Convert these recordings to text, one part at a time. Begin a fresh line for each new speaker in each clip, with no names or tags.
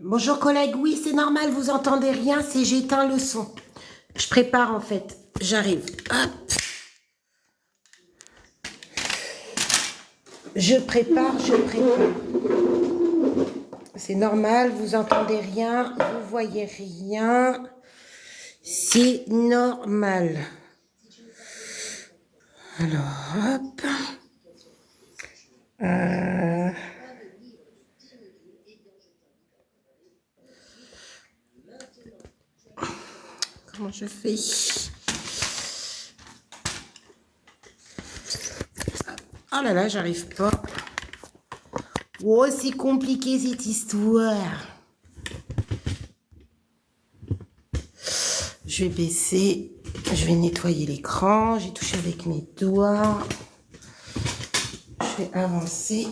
Bonjour collègue, oui c'est normal, vous entendez rien, c'est j'éteins le son. Je prépare en fait, j'arrive. Hop. Je prépare. C'est normal, vous entendez rien, vous voyez rien. C'est normal. Alors, hop. Comment je fais? Oh là là, j'arrive pas. Oh, c'est compliqué cette histoire. Je vais baisser. Je vais nettoyer l'écran. J'ai touché avec mes doigts. Je vais avancer.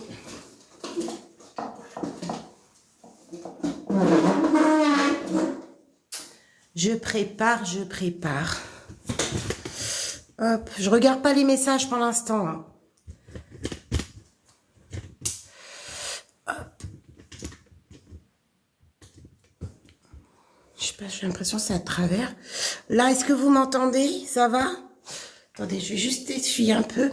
Voilà. Je prépare. Hop, je regarde pas les messages pour l'instant. Hein. Je sais pas, j'ai l'impression que c'est à travers. Là, est-ce que vous m'entendez? Ça va? Attendez, je vais juste essuyer un peu.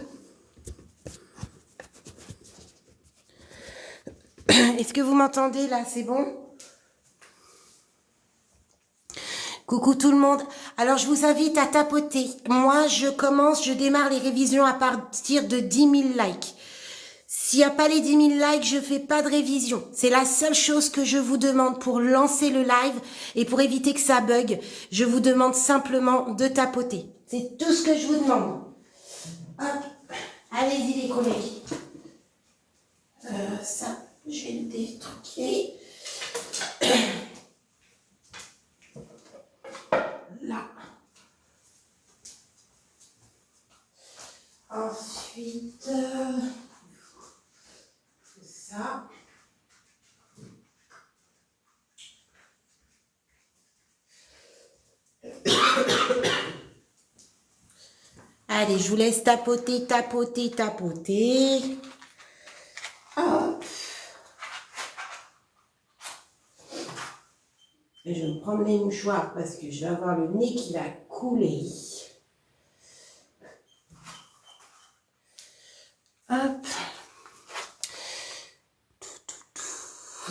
Est-ce que vous m'entendez là? C'est bon? Coucou tout le monde. Alors, je vous invite à tapoter. Moi, je démarre les révisions à partir de 10 000 likes. S'il n'y a pas les 10 000 likes, je fais pas de révision. C'est la seule chose que je vous demande pour lancer le live et pour éviter que ça bug. Je vous demande simplement de tapoter. C'est tout ce que je vous demande. Hop. Allez-y les collègues. Ça, je vais le détruquer. Là. Ensuite, ça. Allez, je vous laisse tapoter. Hop. Et je vais me prendre les mouchoirs parce que je vais avoir le nez qui va couler. Hop.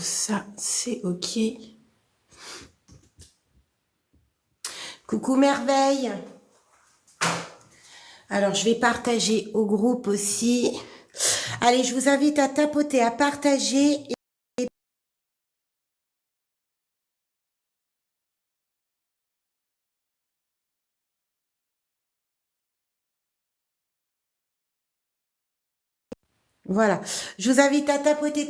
Ça, c'est OK. Coucou merveille. Alors, je vais partager au groupe aussi. Allez, je vous invite à tapoter, à partager. Voilà. Je vous invite à tapoter,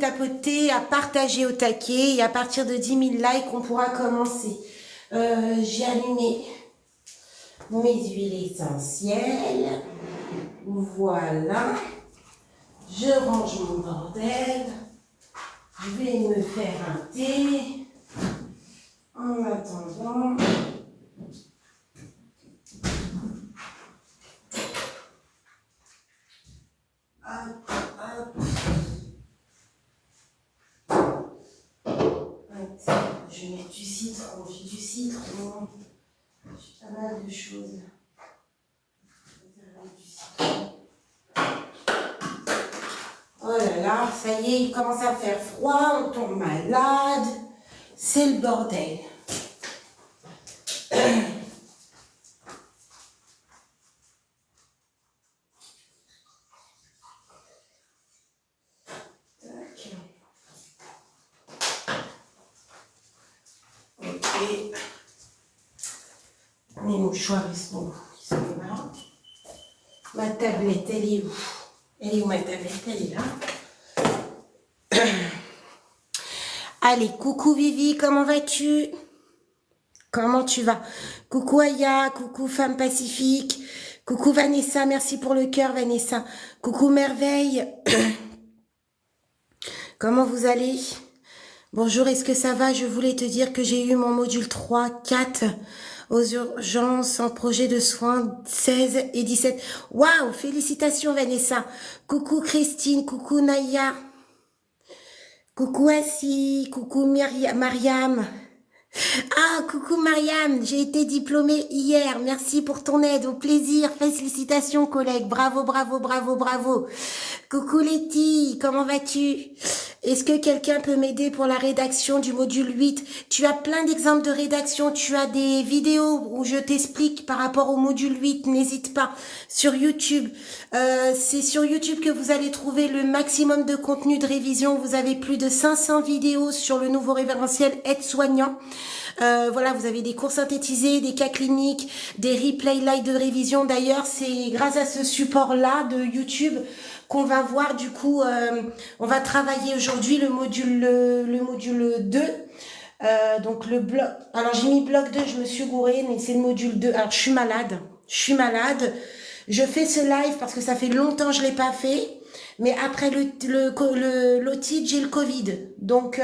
à partager au taquet. Et à partir de 10 000 likes, on pourra commencer. J'ai allumé mes huiles essentielles. Voilà. Je range mon bordel. Je vais me faire un thé. En attendant. Hop, hop. Je vais mettre du citron. J'ai du citron. J'ai pas mal de choses. Oh là là, ça y est, il commence à faire froid, on tombe malade. C'est le bordel. Ok. Mes mouchoirs, ils sont là. Ma tablette, elle est où? Elle est où ma tablette? Elle est là. Allez, coucou Vivi, comment vas-tu? Comment tu vas? Coucou Aya, coucou Femme Pacifique, coucou Vanessa, merci pour le cœur Vanessa. Coucou Merveille. Comment vous allez? Bonjour, est-ce que ça va? Je voulais te dire que j'ai eu mon module 3, 4 aux urgences en projet de soins 16 et 17. Waouh, félicitations Vanessa. Coucou Christine, coucou Naya. Coucou Assis, coucou Mariam. Ah, coucou Mariam, j'ai été diplômée hier. Merci pour ton aide, au plaisir. Félicitations collègue, bravo, bravo, bravo, bravo. Coucou Letty, comment vas-tu? Est-ce que quelqu'un peut m'aider pour la rédaction du module 8? Tu as plein d'exemples de rédaction, tu as des vidéos où je t'explique par rapport au module 8, n'hésite pas, sur YouTube. C'est sur YouTube que vous allez trouver le maximum de contenu de révision. Vous avez plus de 500 vidéos sur le nouveau référentiel aide-soignant. Voilà, vous avez des cours synthétisés, des cas cliniques, des replays live de révision. D'ailleurs, c'est grâce à ce support-là de YouTube qu'on va voir, du coup, on va travailler aujourd'hui le module 2. Donc le bloc, alors j'ai mis bloc 2, je me suis gourée, mais c'est le module 2. Alors je suis malade. Je fais ce live parce que ça fait longtemps que je l'ai pas fait. Mais après l'otite, j'ai le Covid. Donc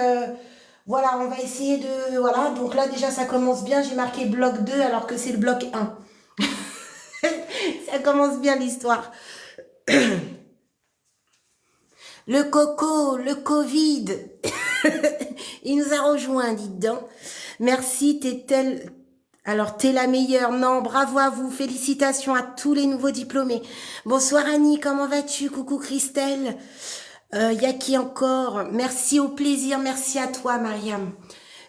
voilà, on va essayer de... Voilà, donc là déjà ça commence bien. J'ai marqué bloc 2 alors que c'est le bloc 1. Ça commence bien l'histoire. Le coco, le Covid, il nous a rejoint, dites donc. Merci, t'es la meilleure. Non, bravo à vous, félicitations à tous les nouveaux diplômés. Bonsoir Annie, comment vas-tu? Coucou Christelle. Y a qui encore? Merci, au plaisir, merci à toi Mariam.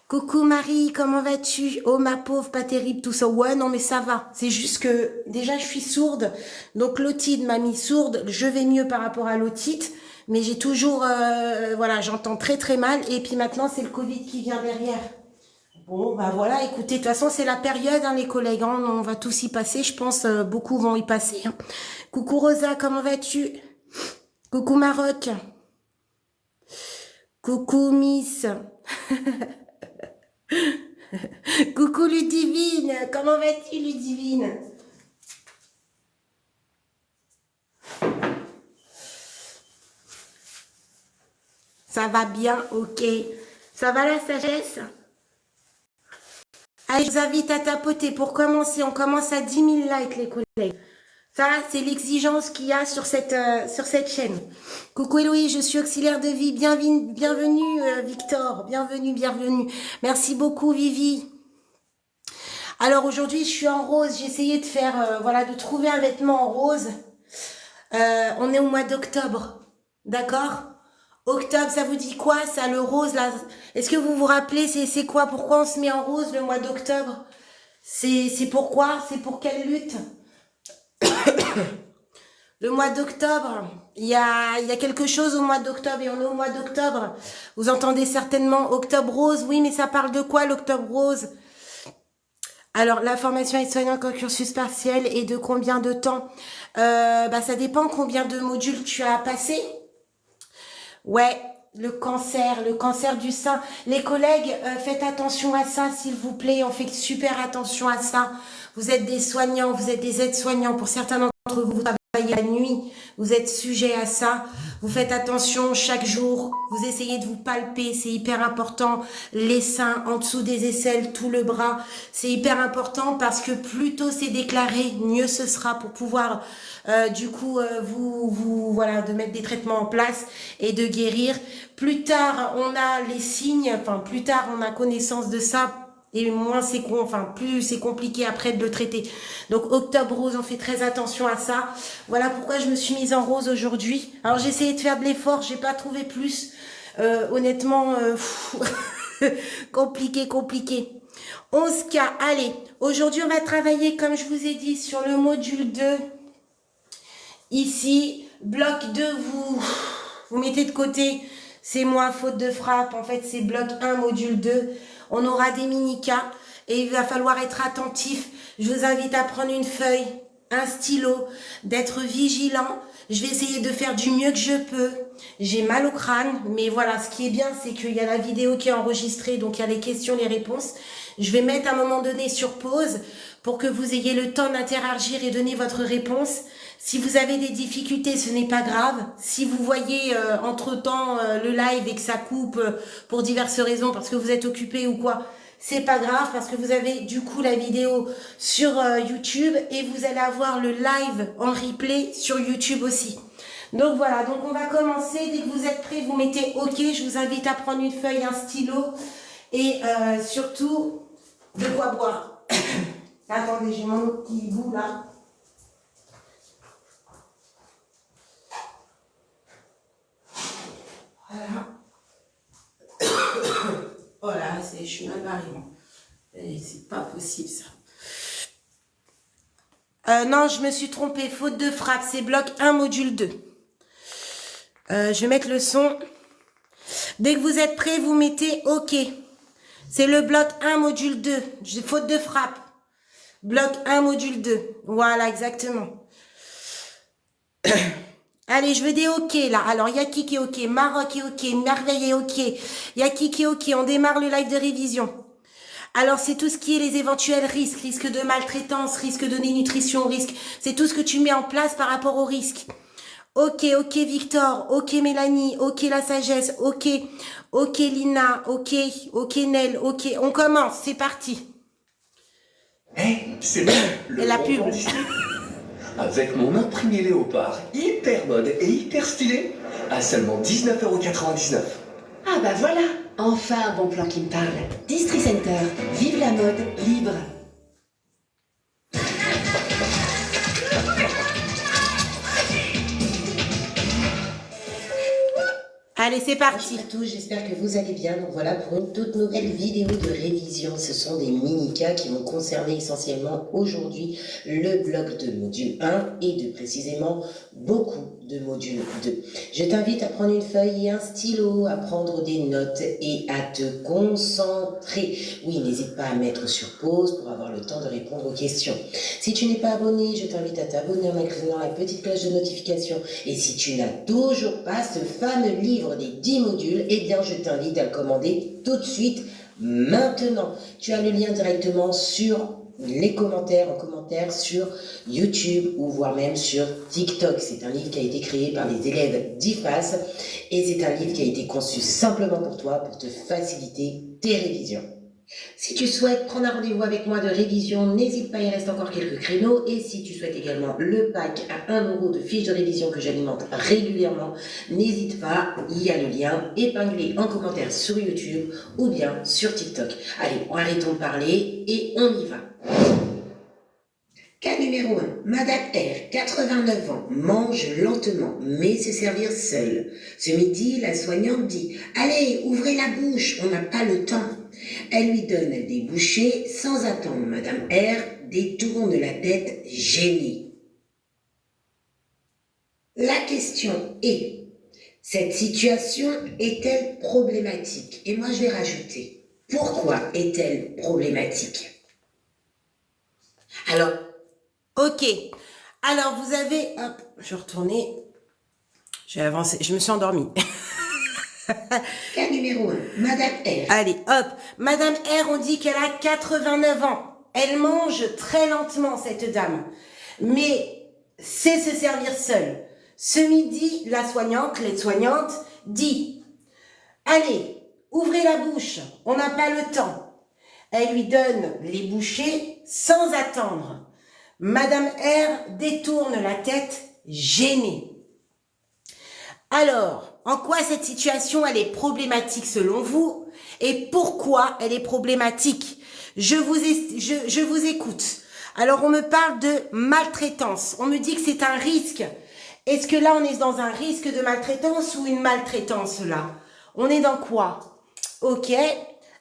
Coucou Marie, comment vas-tu? Oh ma pauvre, pas terrible tout ça. Ouais, non mais ça va. C'est juste que déjà je suis sourde. Donc l'otite m'a mis sourde. Je vais mieux par rapport à l'otite. Mais j'ai toujours, voilà, j'entends très très mal. Et puis maintenant, c'est le Covid qui vient derrière. Bon, bah voilà, écoutez, de toute façon, c'est la période, hein, les collègues. Hein, on va tous y passer, je pense, beaucoup vont y passer. Hein. Coucou Rosa, comment vas-tu? Coucou Maroc. Coucou Miss. Coucou Ludivine, comment vas-tu Ludivine? Ça va bien, ok. Ça va la sagesse? Allez, je vous invite à tapoter. Pour commencer, on commence à 10 000 likes, les collègues. Ça, c'est l'exigence qu'il y a sur cette chaîne. Coucou Héloïse, je suis auxiliaire de vie. Bienvenue Victor. Bienvenue. Merci beaucoup Vivi. Alors aujourd'hui, je suis en rose. J'ai essayé de faire, voilà, de trouver un vêtement en rose. On est au mois d'octobre. D'accord? Octobre, ça vous dit quoi, ça, le rose, là? Est-ce que vous vous rappelez, c'est quoi? Pourquoi on se met en rose le mois d'octobre? C'est pourquoi? C'est pour quelle lutte? Le mois d'octobre, il y a quelque chose au mois d'octobre et on est au mois d'octobre. Vous entendez certainement octobre rose. Oui, mais ça parle de quoi, l'octobre rose? Alors, la formation aide-soignante en cursus partiel et de combien de temps? Bah, ça dépend combien de modules tu as passé. Ouais, le cancer du sein. Les collègues, faites attention à ça, s'il vous plaît. On fait super attention à ça. Vous êtes des soignants, vous êtes des aides-soignants. Pour certains d'entre vous, vous travaillez la nuit. Vous êtes sujet à ça. Vous faites attention chaque jour. Vous essayez de vous palper. C'est hyper important. Les seins, en dessous des aisselles, tout le bras. C'est hyper important parce que plus tôt c'est déclaré, mieux ce sera pour pouvoir... du coup, voilà, de mettre des traitements en place et de guérir. Plus tard, on a les signes, enfin, plus tard, on a connaissance de ça, et moins c'est plus c'est compliqué après de le traiter. Donc, octobre rose, on fait très attention à ça. Voilà pourquoi je me suis mise en rose aujourd'hui. Alors, j'ai essayé de faire de l'effort, j'ai pas trouvé plus. Honnêtement, compliqué. 11 cas, allez. Aujourd'hui, on va travailler, comme je vous ai dit, sur le module 2. Ici, bloc 2, vous mettez de côté, c'est moi, faute de frappe. En fait, c'est bloc 1, module 2. On aura des mini-cas et il va falloir être attentif. Je vous invite à prendre une feuille, un stylo, d'être vigilant. Je vais essayer de faire du mieux que je peux. J'ai mal au crâne, mais voilà, ce qui est bien, c'est qu'il y a la vidéo qui est enregistrée, donc il y a les questions, les réponses. Je vais mettre à un moment donné sur pause pour que vous ayez le temps d'interagir et donner votre réponse. Si vous avez des difficultés, ce n'est pas grave. Si vous voyez entre-temps le live et que ça coupe pour diverses raisons, parce que vous êtes occupé ou quoi, c'est pas grave parce que vous avez du coup la vidéo sur YouTube et vous allez avoir le live en replay sur YouTube aussi. Donc voilà, donc on va commencer. Dès que vous êtes prêts, vous mettez OK. Je vous invite à prendre une feuille, un stylo et surtout de quoi boire. Attendez, j'ai mon autre petit bout là. Voilà. Voilà, je suis mal barrée. C'est pas possible ça. Non, je me suis trompée. Faute de frappe, c'est bloc 1, module 2. Je vais mettre le son. Dès que vous êtes prêts, vous mettez OK. C'est le bloc 1, module 2. J'ai faute de frappe. Bloc 1, module 2. Voilà, exactement. Allez, je veux des OK là. Alors, il y a qui est OK? Maroc est OK. Merveille est OK. Il y a qui est OK? On démarre le live de révision. Alors, c'est tout ce qui est les éventuels risques. Risque de maltraitance, risque de dénutrition, risque. C'est tout ce que tu mets en place par rapport au risque. OK, OK Victor, OK Mélanie, OK la sagesse, OK, OK Lina, OK, OK Nel, OK. On commence, c'est parti.
C'est bon,
Et la pub.
Avec mon imprimé léopard, hyper mode et hyper stylé, à seulement 19,99 €.
Ah bah voilà, enfin un bon plan qui me parle. Distri Center, vive la mode libre.
Allez, c'est parti.
Bonjour à tous, j'espère que vous allez bien. Donc voilà pour une toute nouvelle vidéo de révision. Ce sont des mini-cas qui vont concerner essentiellement aujourd'hui le bloc de module 1 et de précisément beaucoup de module 2. Je t'invite à prendre une feuille et un stylo, à prendre des notes et à te concentrer. Oui, n'hésite pas à mettre sur pause pour avoir le temps de répondre aux questions. Si tu n'es pas abonné, je t'invite à t'abonner en inclinant la petite cloche de notification. Et si tu n'as toujours pas ce fameux livre des 10 modules, eh bien je t'invite à le commander tout de suite, maintenant. Tu as le lien directement sur les commentaires, en commentaire sur YouTube ou voire même sur TikTok. C'est un livre qui a été créé par les élèves d'IFAS et c'est un livre qui a été conçu simplement pour toi, pour te faciliter tes révisions. Si tu souhaites prendre un rendez-vous avec moi de révision, n'hésite pas, il reste encore quelques créneaux. Et si tu souhaites également le pack à 1 € de fiches de révision que j'alimente régulièrement, n'hésite pas, il y a le lien épinglé en commentaire sur YouTube ou bien sur TikTok. Allez, arrêtons de parler et on y va. Cas numéro 1. Madame R, 89 ans, mange lentement, mais se servir seule. Ce midi, la soignante dit « Allez, ouvrez la bouche, on n'a pas le temps ». Elle lui donne des bouchées sans attendre. Madame R détourne la tête gênée. La question est, cette situation est-elle problématique? Et moi je vais rajouter, pourquoi est-elle problématique? Alors,
OK. Alors, vous avez... Hop, je vais retourner. Je vais avancer. Je me suis endormie.
Cas numéro 1, Madame R.
Allez, hop. Madame R, on dit qu'elle a 89 ans. Elle mange très lentement, cette dame. Mais sait se servir seule. Ce midi, la soignante, l'aide-soignante, dit « Allez, ouvrez la bouche, on n'a pas le temps. » Elle lui donne les bouchées sans attendre. Madame R détourne la tête, gênée. Alors, en quoi cette situation, elle est problématique selon vous? Et pourquoi elle est problématique? Je vous écoute. Alors, on me parle de maltraitance. On me dit que c'est un risque. Est-ce que là, on est dans un risque de maltraitance ou une maltraitance là? On est dans quoi? Ok.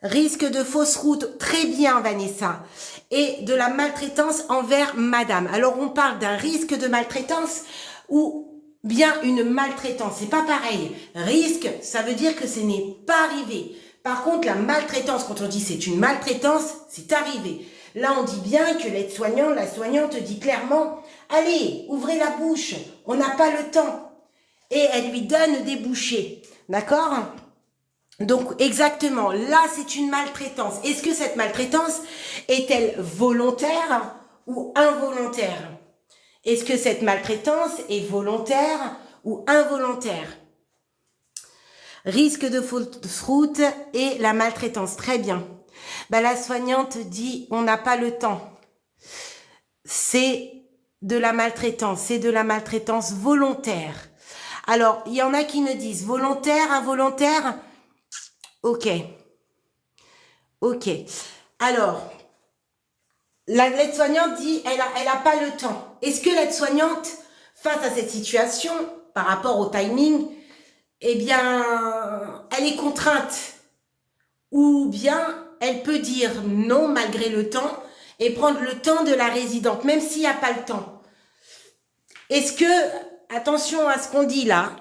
Risque de fausse route. Très bien, Vanessa. Et de la maltraitance envers madame. Alors, on parle d'un risque de maltraitance ou bien une maltraitance. C'est pas pareil. Risque, ça veut dire que ce n'est pas arrivé. Par contre, la maltraitance, quand on dit c'est une maltraitance, c'est arrivé. Là, on dit bien que l'aide-soignant, la soignante dit clairement, allez, ouvrez la bouche, on n'a pas le temps. Et elle lui donne des bouchées. D'accord? Donc, exactement, là, c'est une maltraitance. Est-ce que cette maltraitance est-elle volontaire ou involontaire? Est-ce que cette maltraitance est volontaire ou involontaire? Risque de fausse route et la maltraitance. Très bien. Ben, la soignante dit, on n'a pas le temps. C'est de la maltraitance. C'est de la maltraitance volontaire. Alors, il y en a qui me disent volontaire, involontaire. Ok. Ok. Alors, l'aide-soignante dit elle a pas le temps. Est-ce que l'aide-soignante, face à cette situation, par rapport au timing, eh bien, elle est contrainte? Ou bien, elle peut dire non malgré le temps et prendre le temps de la résidente, même s'il n'y a pas le temps. Est-ce que, attention à ce qu'on dit là,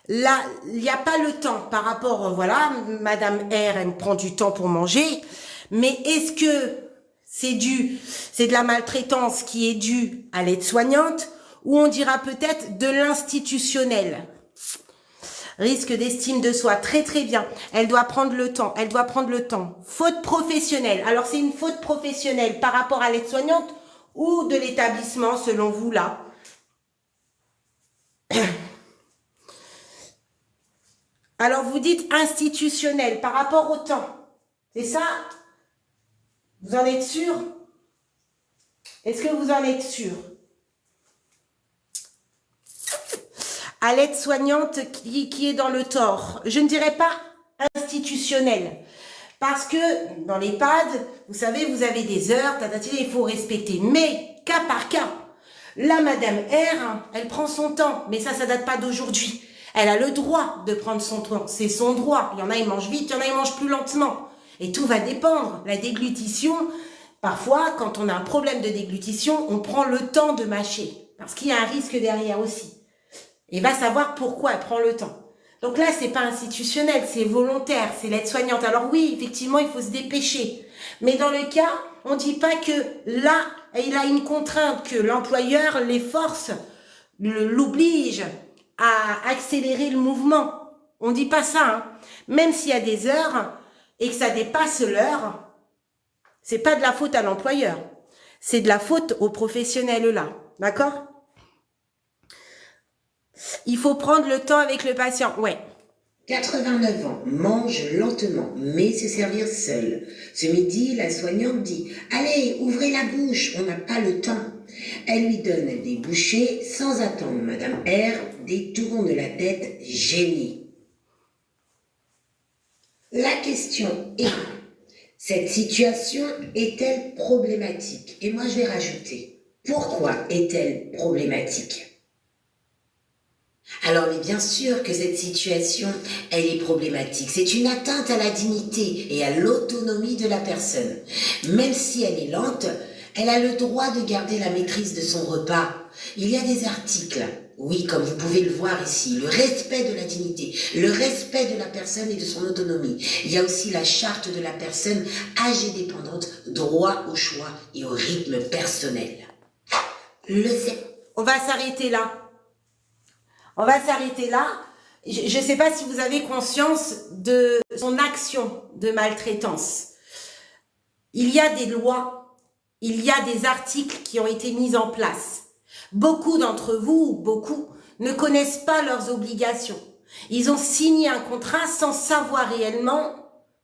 il n'y a pas le temps par rapport, voilà, Madame R, elle prend du temps pour manger, mais est-ce que c'est de la maltraitance qui est due à l'aide-soignante, ou on dira peut-être de l'institutionnel? Risque d'estime de soi, très très bien. Elle doit prendre le temps, elle doit prendre le temps. Faute professionnelle. Alors c'est une faute professionnelle par rapport à l'aide-soignante ou de l'établissement selon vous là? Alors vous dites institutionnel par rapport au temps. C'est ça? Vous en êtes sûr? Est-ce que vous en êtes sûr? À l'aide-soignante qui est dans le tort. Je ne dirais pas institutionnel. Parce que dans l'EHPAD, vous savez, vous avez des heures, il faut respecter. Mais, cas par cas, là, Madame R, elle prend son temps. Mais ça date pas d'aujourd'hui. Elle a le droit de prendre son temps. C'est son droit. Il y en a, ils mangent vite, il y en a, ils mangent plus lentement. Et tout va dépendre. La déglutition, parfois, quand on a un problème de déglutition, on prend le temps de mâcher. Parce qu'il y a un risque derrière aussi. Et va savoir pourquoi elle prend le temps. Donc là, c'est pas institutionnel, c'est volontaire, c'est l'aide-soignante. Alors oui, effectivement, il faut se dépêcher. Mais dans le cas, on dit pas que là, il a une contrainte, que l'employeur les force, l'oblige à accélérer le mouvement. On dit pas ça, hein. Même s'il y a des heures et que ça dépasse l'heure, c'est pas de la faute à l'employeur. C'est de la faute aux professionnels là. D'accord? Il faut prendre le temps avec le patient, ouais.
89 ans, mange lentement, mais se servir seul. Ce midi, la soignante dit « Allez, ouvrez la bouche, on n'a pas le temps ». Elle lui donne des bouchées sans attendre. Madame R détourne la tête gênée. La question est, cette situation est-elle problématique? Et moi, je vais rajouter, pourquoi est-elle problématique? Alors, mais bien sûr que cette situation, elle est problématique. C'est une atteinte à la dignité et à l'autonomie de la personne. Même si elle est lente, elle a le droit de garder la maîtrise de son repas. Il y a des articles, oui, comme vous pouvez le voir ici, le respect de la dignité, le respect de la personne et de son autonomie. Il y a aussi la charte de la personne âgée dépendante, droit au choix et au rythme personnel.
On va s'arrêter là. On va s'arrêter là. Je ne sais pas si vous avez conscience de son action de maltraitance. Il y a des lois, il y a des articles qui ont été mis en place. Beaucoup d'entre vous, ne connaissent pas leurs obligations. Ils ont signé un contrat sans savoir réellement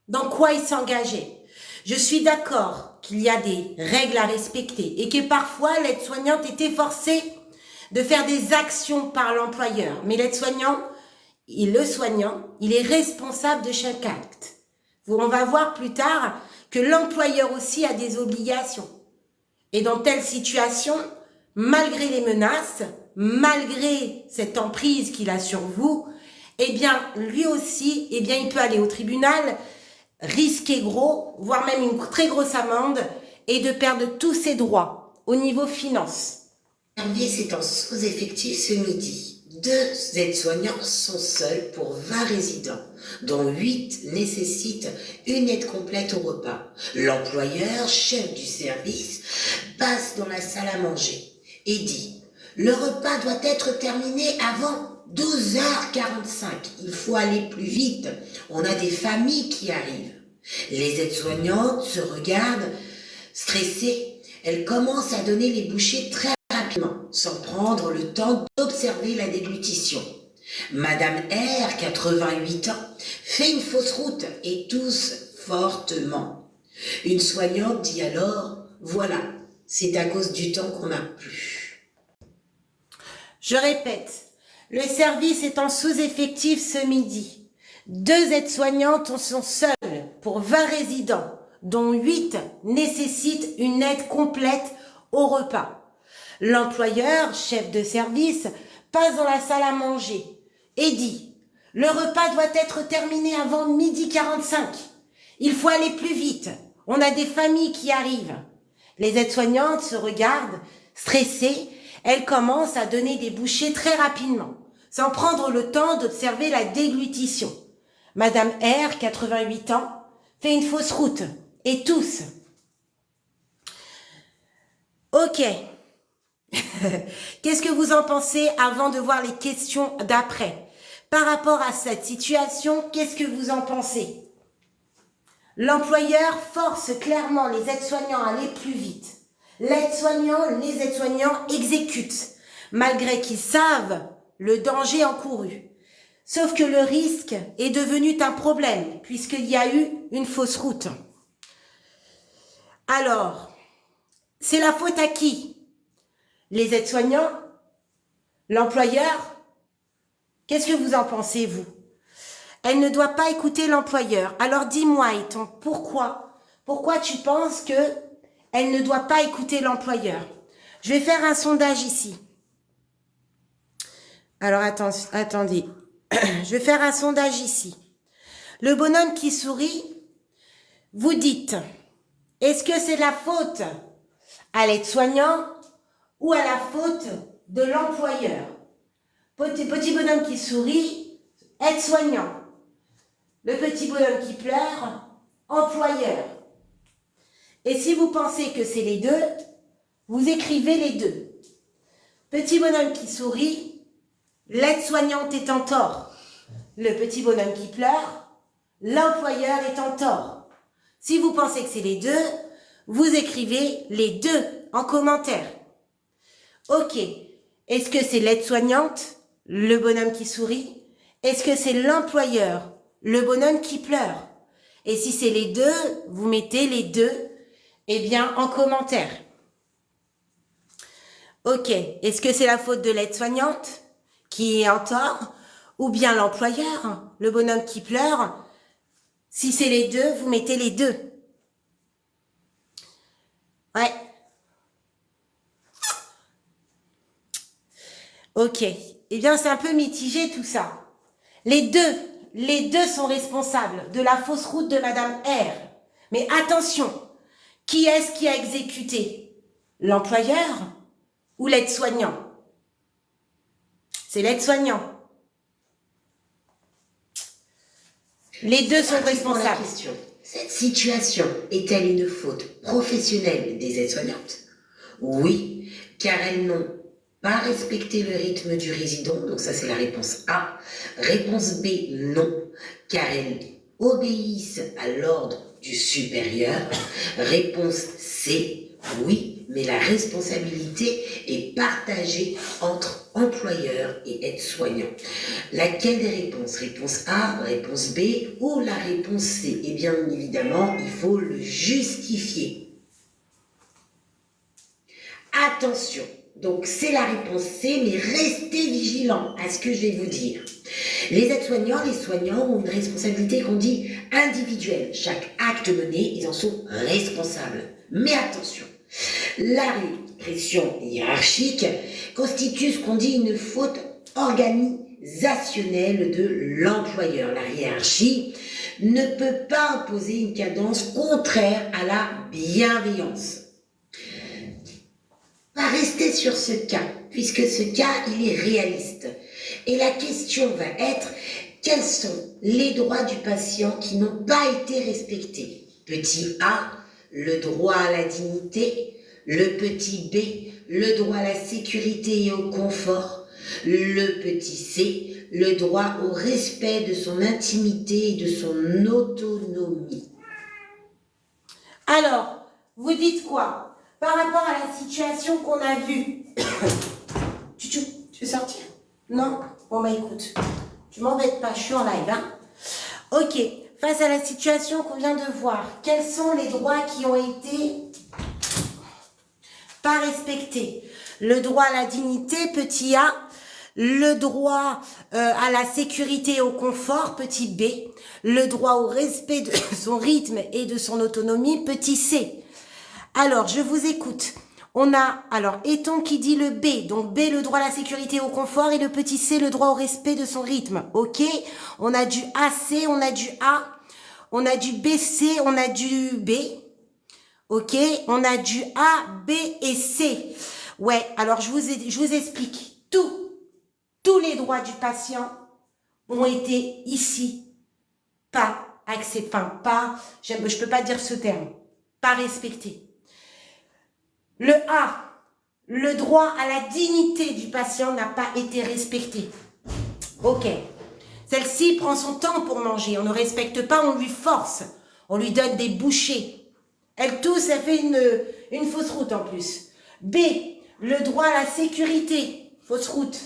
dans quoi ils s'engageaient. Je suis d'accord qu'il y a des règles à respecter et que parfois l'aide-soignante était forcée de faire des actions par l'employeur. Mais l'aide-soignant, le soignant, il est responsable de chaque acte. On va voir plus tard que l'employeur aussi a des obligations. Et dans telle situation, malgré les menaces, malgré cette emprise qu'il a sur vous, eh bien, lui aussi, eh bien, il peut aller au tribunal, risquer gros, voire même une très grosse amende, et de perdre tous ses droits au niveau finance.
Service est en sous-effectif ce midi. 2 aides-soignants sont seuls pour 20 résidents, dont 8 nécessitent une aide complète au repas. L'employeur, chef du service, passe dans la salle à manger et dit « Le repas doit être terminé avant 12h45. Il faut aller plus vite. On a des familles qui arrivent. » Les aides-soignantes se regardent stressées. Elles commencent à donner les bouchées très rapidement, sans prendre le temps d'observer la déglutition. Madame R, 88 ans, fait une fausse route et tousse fortement. Une soignante dit alors « Voilà, c'est à cause du temps qu'on n'a plus. »
Je répète, Le service est en sous-effectif ce midi. 2 aides-soignantes sont seules pour 20 résidents, dont 8 nécessitent une aide complète au repas. L'employeur, chef de service, passe dans la salle à manger et dit « Le repas doit être terminé avant 12h45. Il faut aller plus vite. On a des familles qui arrivent. » Les aides-soignantes se regardent, stressées. Elles commencent à donner des bouchées très rapidement, sans prendre le temps d'observer la déglutition. Madame R, 88 ans, fait une fausse route. Et tous. Ok. Qu'est-ce que vous en pensez avant de voir les questions d'après? Par rapport à cette situation, qu'est-ce que vous en pensez? L'employeur force clairement les aides-soignants à aller plus vite. Les aides-soignants exécutent, malgré qu'ils savent le danger encouru. Sauf que le risque est devenu un problème, puisqu'il y a eu une fausse route. Alors, c'est la faute à qui? Les aides-soignants? L'employeur? Qu'est-ce que vous en pensez, vous? Elle ne doit pas écouter l'employeur. Alors dis-moi, Eton, pourquoi tu penses que elle ne doit pas écouter l'employeur? Je vais faire un sondage ici. Alors attendez. Je vais faire un sondage ici. Le bonhomme qui sourit, vous dites, est-ce que c'est la faute à l'aide-soignant ou à la faute de l'employeur? Petit bonhomme qui sourit, aide-soignant. Le petit bonhomme qui pleure, employeur. Et si vous pensez que c'est les deux, vous écrivez les deux. Petit bonhomme qui sourit, l'aide-soignante est en tort. Le petit bonhomme qui pleure, l'employeur est en tort. Si vous pensez que c'est les deux, vous écrivez les deux en commentaire. Ok. Est-ce que c'est l'aide-soignante, le bonhomme qui sourit? Est-ce que c'est l'employeur, le bonhomme qui pleure? Et si c'est les deux, vous mettez les deux, eh bien, en commentaire. Ok. Est-ce que c'est la faute de l'aide-soignante qui est en tort? Ou bien l'employeur, le bonhomme qui pleure? Si c'est les deux, vous mettez les deux. Ouais. Ok. Eh bien, c'est un peu mitigé tout ça. Les deux sont responsables de la fausse route de Madame R. Mais attention, qui est-ce qui a exécuté? L'employeur ou l'aide-soignant? C'est l'aide-soignant. Les deux sont responsables.
Cette situation est-elle une faute professionnelle des aides-soignantes? Oui, car elles n'ont pas respecté le rythme du résident, donc ça c'est la réponse A. Réponse B, non, car elles obéissent à l'ordre du supérieur. Réponse C, oui, mais la responsabilité est partagée entre employeurs et aides-soignants. Laquelle des réponses? Réponse A, réponse B ou la réponse C? Et bien évidemment, il faut le justifier. Attention, donc c'est la réponse C, mais restez vigilants à ce que je vais vous dire. Les aides-soignants, les soignants ont une responsabilité qu'on dit individuelle. Chaque acte mené, ils en sont responsables. Mais attention, la répression hiérarchique constitue ce qu'on dit une faute organisationnelle de l'employeur. La hiérarchie ne peut pas imposer une cadence contraire à la bienveillance. On va rester sur ce cas, puisque ce cas, il est réaliste. Et la question va être, quels sont les droits du patient qui n'ont pas été respectés? Petit A, le droit à la dignité. Le petit B, le droit à la sécurité et au confort. Le petit C, le droit au respect de son intimité et de son autonomie.
Alors, vous dites quoi par rapport à la situation qu'on a vue? Tu veux sortir? Non? Bon bah écoute, tu m'embêtes pas, je suis en live, hein? Ok, face à la situation qu'on vient de voir, quels sont les droits qui ont été pas respectés? Le droit à la dignité, petit A, le droit à la sécurité et au confort, petit b, le droit au respect de son rythme et de son autonomie, petit c. Alors, je vous écoute. On a, alors, Eton qui dit le B. Donc, B, le droit à la sécurité et au confort. Et le petit C, le droit au respect de son rythme. OK? On a du AC, on a du A. On a du BC, on a du B. OK? On a du A, B et C. Ouais, alors, je vous explique. Tous les droits du patient ont été ici pas acceptés. Enfin, pas, je peux pas dire ce terme. Pas respectés. Le A, le droit à la dignité du patient n'a pas été respecté. Ok. Celle-ci prend son temps pour manger. On ne respecte pas, on lui force. On lui donne des bouchées. Elle tousse, elle fait une fausse route en plus. B, le droit à la sécurité, fausse route.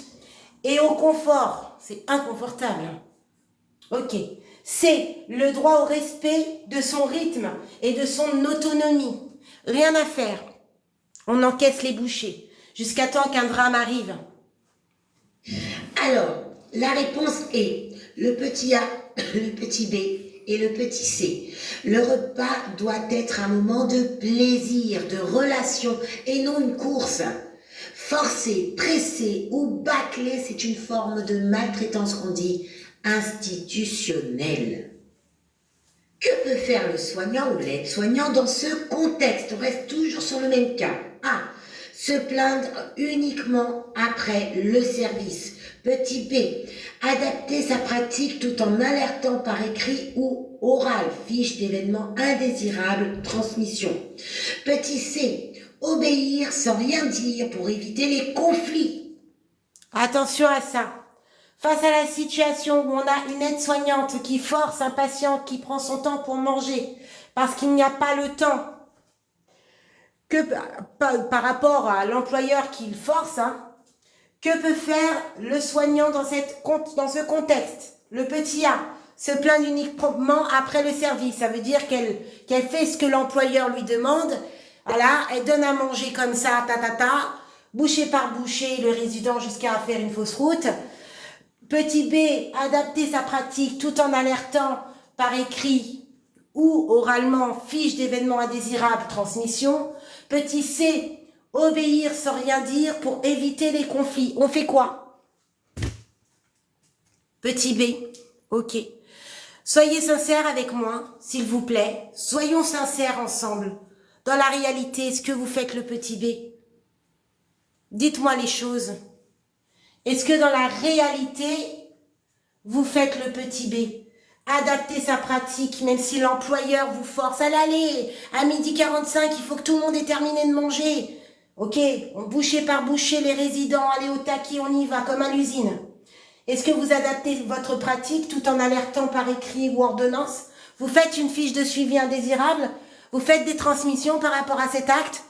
Et au confort, c'est inconfortable. Ok. C, le droit au respect de son rythme et de son autonomie. Rien à faire. On encaisse les bouchées, jusqu'à temps qu'un drame arrive.
Alors, la réponse est le petit A, le petit B et le petit C. Le repas doit être un moment de plaisir, de relation et non une course. Forcer, presser ou bâcler, c'est une forme de maltraitance qu'on dit institutionnelle. Que peut faire le soignant ou l'aide-soignant dans ce contexte? On reste toujours sur le même cas. A. Se plaindre uniquement après le service. Petit B. Adapter sa pratique tout en alertant par écrit ou oral. Fiche d'événements indésirables, transmission. Petit C. Obéir sans rien dire pour éviter les conflits.
Attention à ça. Face à la situation où on a une aide-soignante qui force un patient qui prend son temps pour manger parce qu'il n'y a pas le temps, que par rapport à l'employeur qui le force, que peut faire le soignant dans ce contexte? Le petit A, se plaindre uniquement après le service. Ça veut dire qu'elle fait ce que l'employeur lui demande. Voilà, elle donne à manger comme ça, bouchée par bouchée, le résident jusqu'à faire une fausse route. Petit B, adapter sa pratique tout en alertant par écrit ou oralement, fiche d'événements indésirables, transmission. Petit C, obéir sans rien dire pour éviter les conflits. On fait quoi? Petit B, ok. Soyez sincères avec moi, s'il vous plaît. Soyons sincères ensemble. Dans la réalité, est-ce que vous faites le petit B? Dites-moi les choses. Est-ce que dans la réalité, vous faites le petit B? Adapter sa pratique, même si l'employeur vous force. Allez, à 12h45, il faut que tout le monde ait terminé de manger. Ok, on bouchée par bouchée, les résidents, allez au taquet, on y va, comme à l'usine. Est-ce que vous adaptez votre pratique tout en alertant par écrit ou ordonnance? Vous faites une fiche de suivi indésirable? Vous faites des transmissions par rapport à cet acte?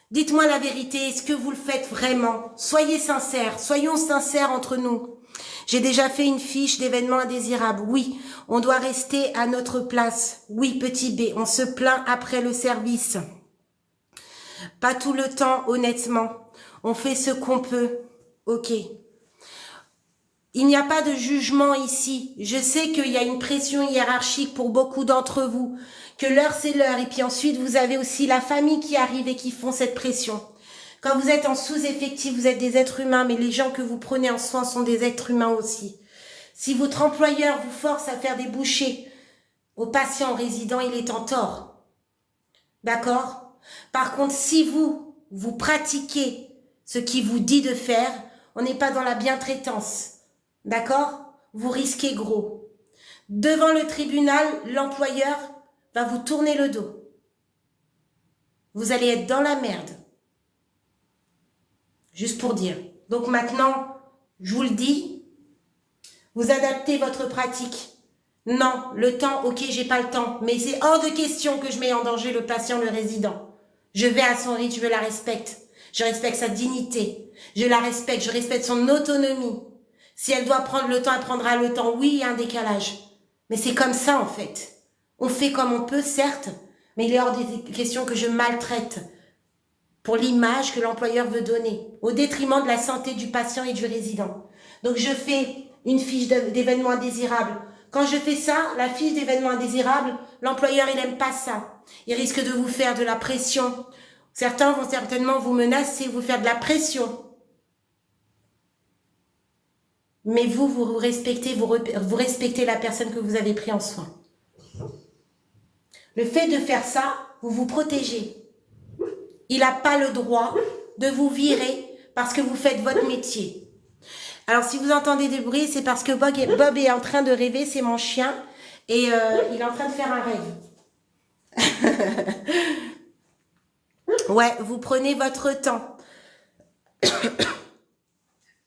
Dites-moi la vérité, est-ce que vous le faites vraiment? Soyez sincères, soyons sincères entre nous. J'ai déjà fait une fiche d'événements indésirables. Oui, on doit rester à notre place. Oui, petit B, on se plaint après le service. Pas tout le temps, honnêtement. On fait ce qu'on peut. Ok. Il n'y a pas de jugement ici. Je sais qu'il y a une pression hiérarchique pour beaucoup d'entre vous. Que l'heure, c'est l'heure. Et puis ensuite, vous avez aussi la famille qui arrive et qui font cette pression. Quand vous êtes en sous-effectif, vous êtes des êtres humains, mais les gens que vous prenez en soin sont des êtres humains aussi. Si votre employeur vous force à faire des bouchées aux patients résidents, il est en tort. D'accord? Par contre, si vous pratiquez ce qu'il vous dit de faire, on n'est pas dans la bientraitance. D'accord? Vous risquez gros. Devant le tribunal, l'employeur va vous tourner le dos. Vous allez être dans la merde. Juste pour dire. Donc maintenant, je vous le dis, vous adaptez votre pratique. Non, le temps, ok, j'ai pas le temps. Mais c'est hors de question que je mets en danger le patient, le résident. Je vais à son rythme, je la respecte. Je respecte sa dignité. Je la respecte, je respecte son autonomie. Si elle doit prendre le temps, elle prendra le temps. Oui, il y a un décalage. Mais c'est comme ça, en fait. On fait comme on peut, certes, mais il est hors des questions que je maltraite pour l'image que l'employeur veut donner, au détriment de la santé du patient et du résident. Donc, je fais une fiche d'événements indésirables. Quand je fais ça, la fiche d'événements indésirables, l'employeur, il n'aime pas ça. Il risque de vous faire de la pression. Certains vont certainement vous menacer, vous faire de la pression. Mais vous respectez, vous respectez la personne que vous avez pris en soin. Le fait de faire ça, vous vous protégez. Il n'a pas le droit de vous virer parce que vous faites votre métier. Alors, si vous entendez des bruits, c'est parce que Bob est en train de rêver, c'est mon chien, et il est en train de faire un rêve. Ouais, vous prenez votre temps.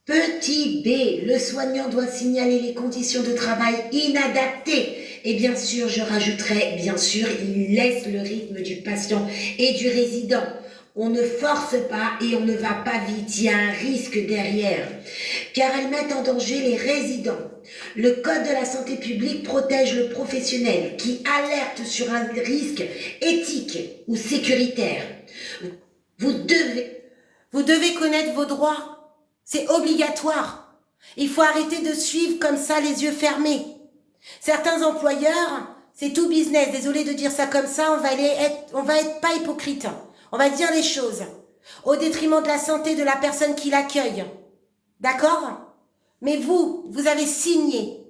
Petit B, le soignant doit signaler les conditions de travail inadaptées. Et bien sûr, je rajouterai, bien sûr, il laisse le rythme du patient et du résident. On ne force pas et on ne va pas vite, il y a un risque derrière, car elles mettent en danger les résidents. Le Code de la santé publique protège le professionnel qui alerte sur un risque éthique ou sécuritaire. Vous devez connaître vos droits, c'est obligatoire. Il faut arrêter de suivre comme ça les yeux fermés. Certains employeurs, c'est tout business, désolé de dire ça comme ça, on va être pas hypocrite. On va dire les choses, au détriment de la santé de la personne qui l'accueille. D'accord? Mais vous avez signé.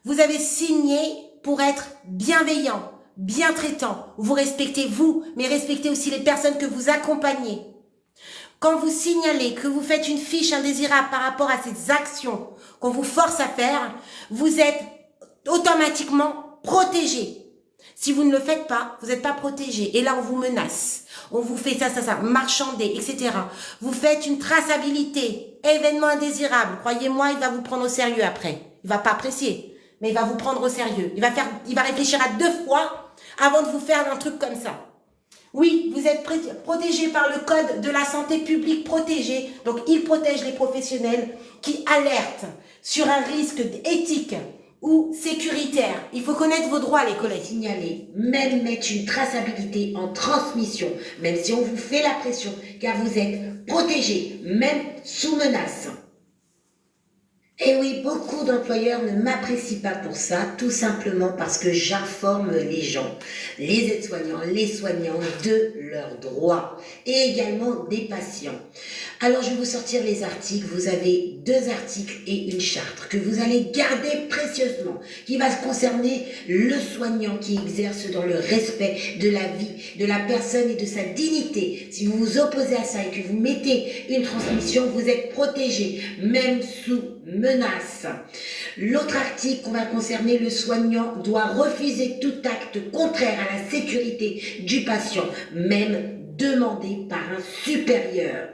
Vous avez signé pour être bienveillant, bien traitant. Vous respectez vous, mais respectez aussi les personnes que vous accompagnez. Quand vous signalez que vous faites une fiche indésirable par rapport à ces actions qu'on vous force à faire, vous êtes automatiquement protégé. Si vous ne le faites pas, vous n'êtes pas protégé. Et là, on vous menace. On vous fait ça, marchander, etc. Vous faites une traçabilité, événement indésirable. Croyez-moi, il va vous prendre au sérieux après. Il va pas apprécier, mais il va vous prendre au sérieux. Il va réfléchir à 2 fois avant de vous faire un truc comme ça. Oui, vous êtes protégé par le Code de la santé publique protégé. Donc, il protège les professionnels qui alertent sur un risque éthique ou sécuritaire. Il faut connaître vos droits, les collègues. Signaler, même mettre une traçabilité en transmission, même si on vous fait la pression, car vous êtes protégé, même sous menace. Et oui, beaucoup d'employeurs ne m'apprécient pas pour ça, tout simplement parce que j'informe les gens, les aides-soignants, les soignants de leurs droits et également des patients. Alors je vais vous sortir les articles, vous avez 2 articles et une charte que vous allez garder précieusement, qui va concerner le soignant qui exerce dans le respect de la vie, de la personne et de sa dignité. Si vous vous opposez à ça et que vous mettez une transmission, vous êtes protégé, même sous menace. L'autre article va concerner le soignant doit refuser tout acte contraire à la sécurité du patient, même demandé par un supérieur.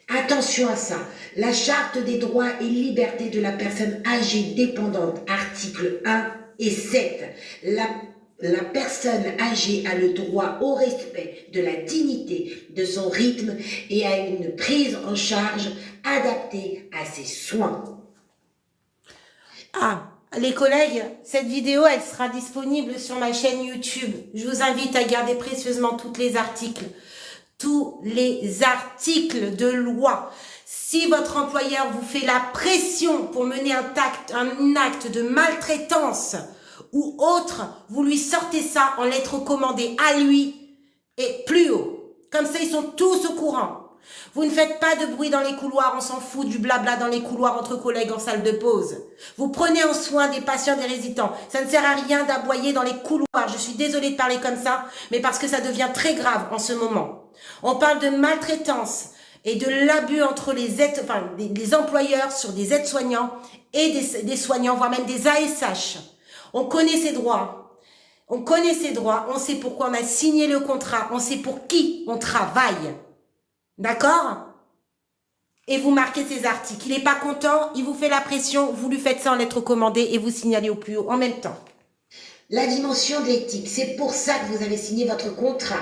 Attention à ça. La charte des droits et libertés de la personne âgée dépendante, articles 1 et 7. La personne âgée a le droit au respect de la dignité, de son rythme et à une prise en charge adaptée à ses soins.
Ah, les collègues, cette vidéo, elle sera disponible sur ma chaîne YouTube. Je vous invite à garder précieusement tous les articles de loi. Si votre employeur vous fait la pression pour mener un acte de maltraitance ou autre, vous lui sortez ça en lettres recommandées à lui et plus haut. Comme ça, ils sont tous au courant. Vous ne faites pas de bruit dans les couloirs, on s'en fout du blabla dans les couloirs entre collègues en salle de pause. Vous prenez en soin des patients, des résidents. Ça ne sert à rien d'aboyer dans les couloirs. Je suis désolée de parler comme ça, mais parce que ça devient très grave en ce moment. On parle de maltraitance et de l'abus entre les employeurs sur des aides-soignants et des soignants, voire même des ASH. On connaît ses droits. On connaît ses droits. On sait pourquoi on a signé le contrat. On sait pour qui on travaille. D'accord? Et vous marquez ces articles. Il n'est pas content, il vous fait la pression, vous lui faites ça en lettres recommandées et vous signalez au plus haut en même temps.
La dimension de l'éthique, c'est pour ça que vous avez signé votre contrat.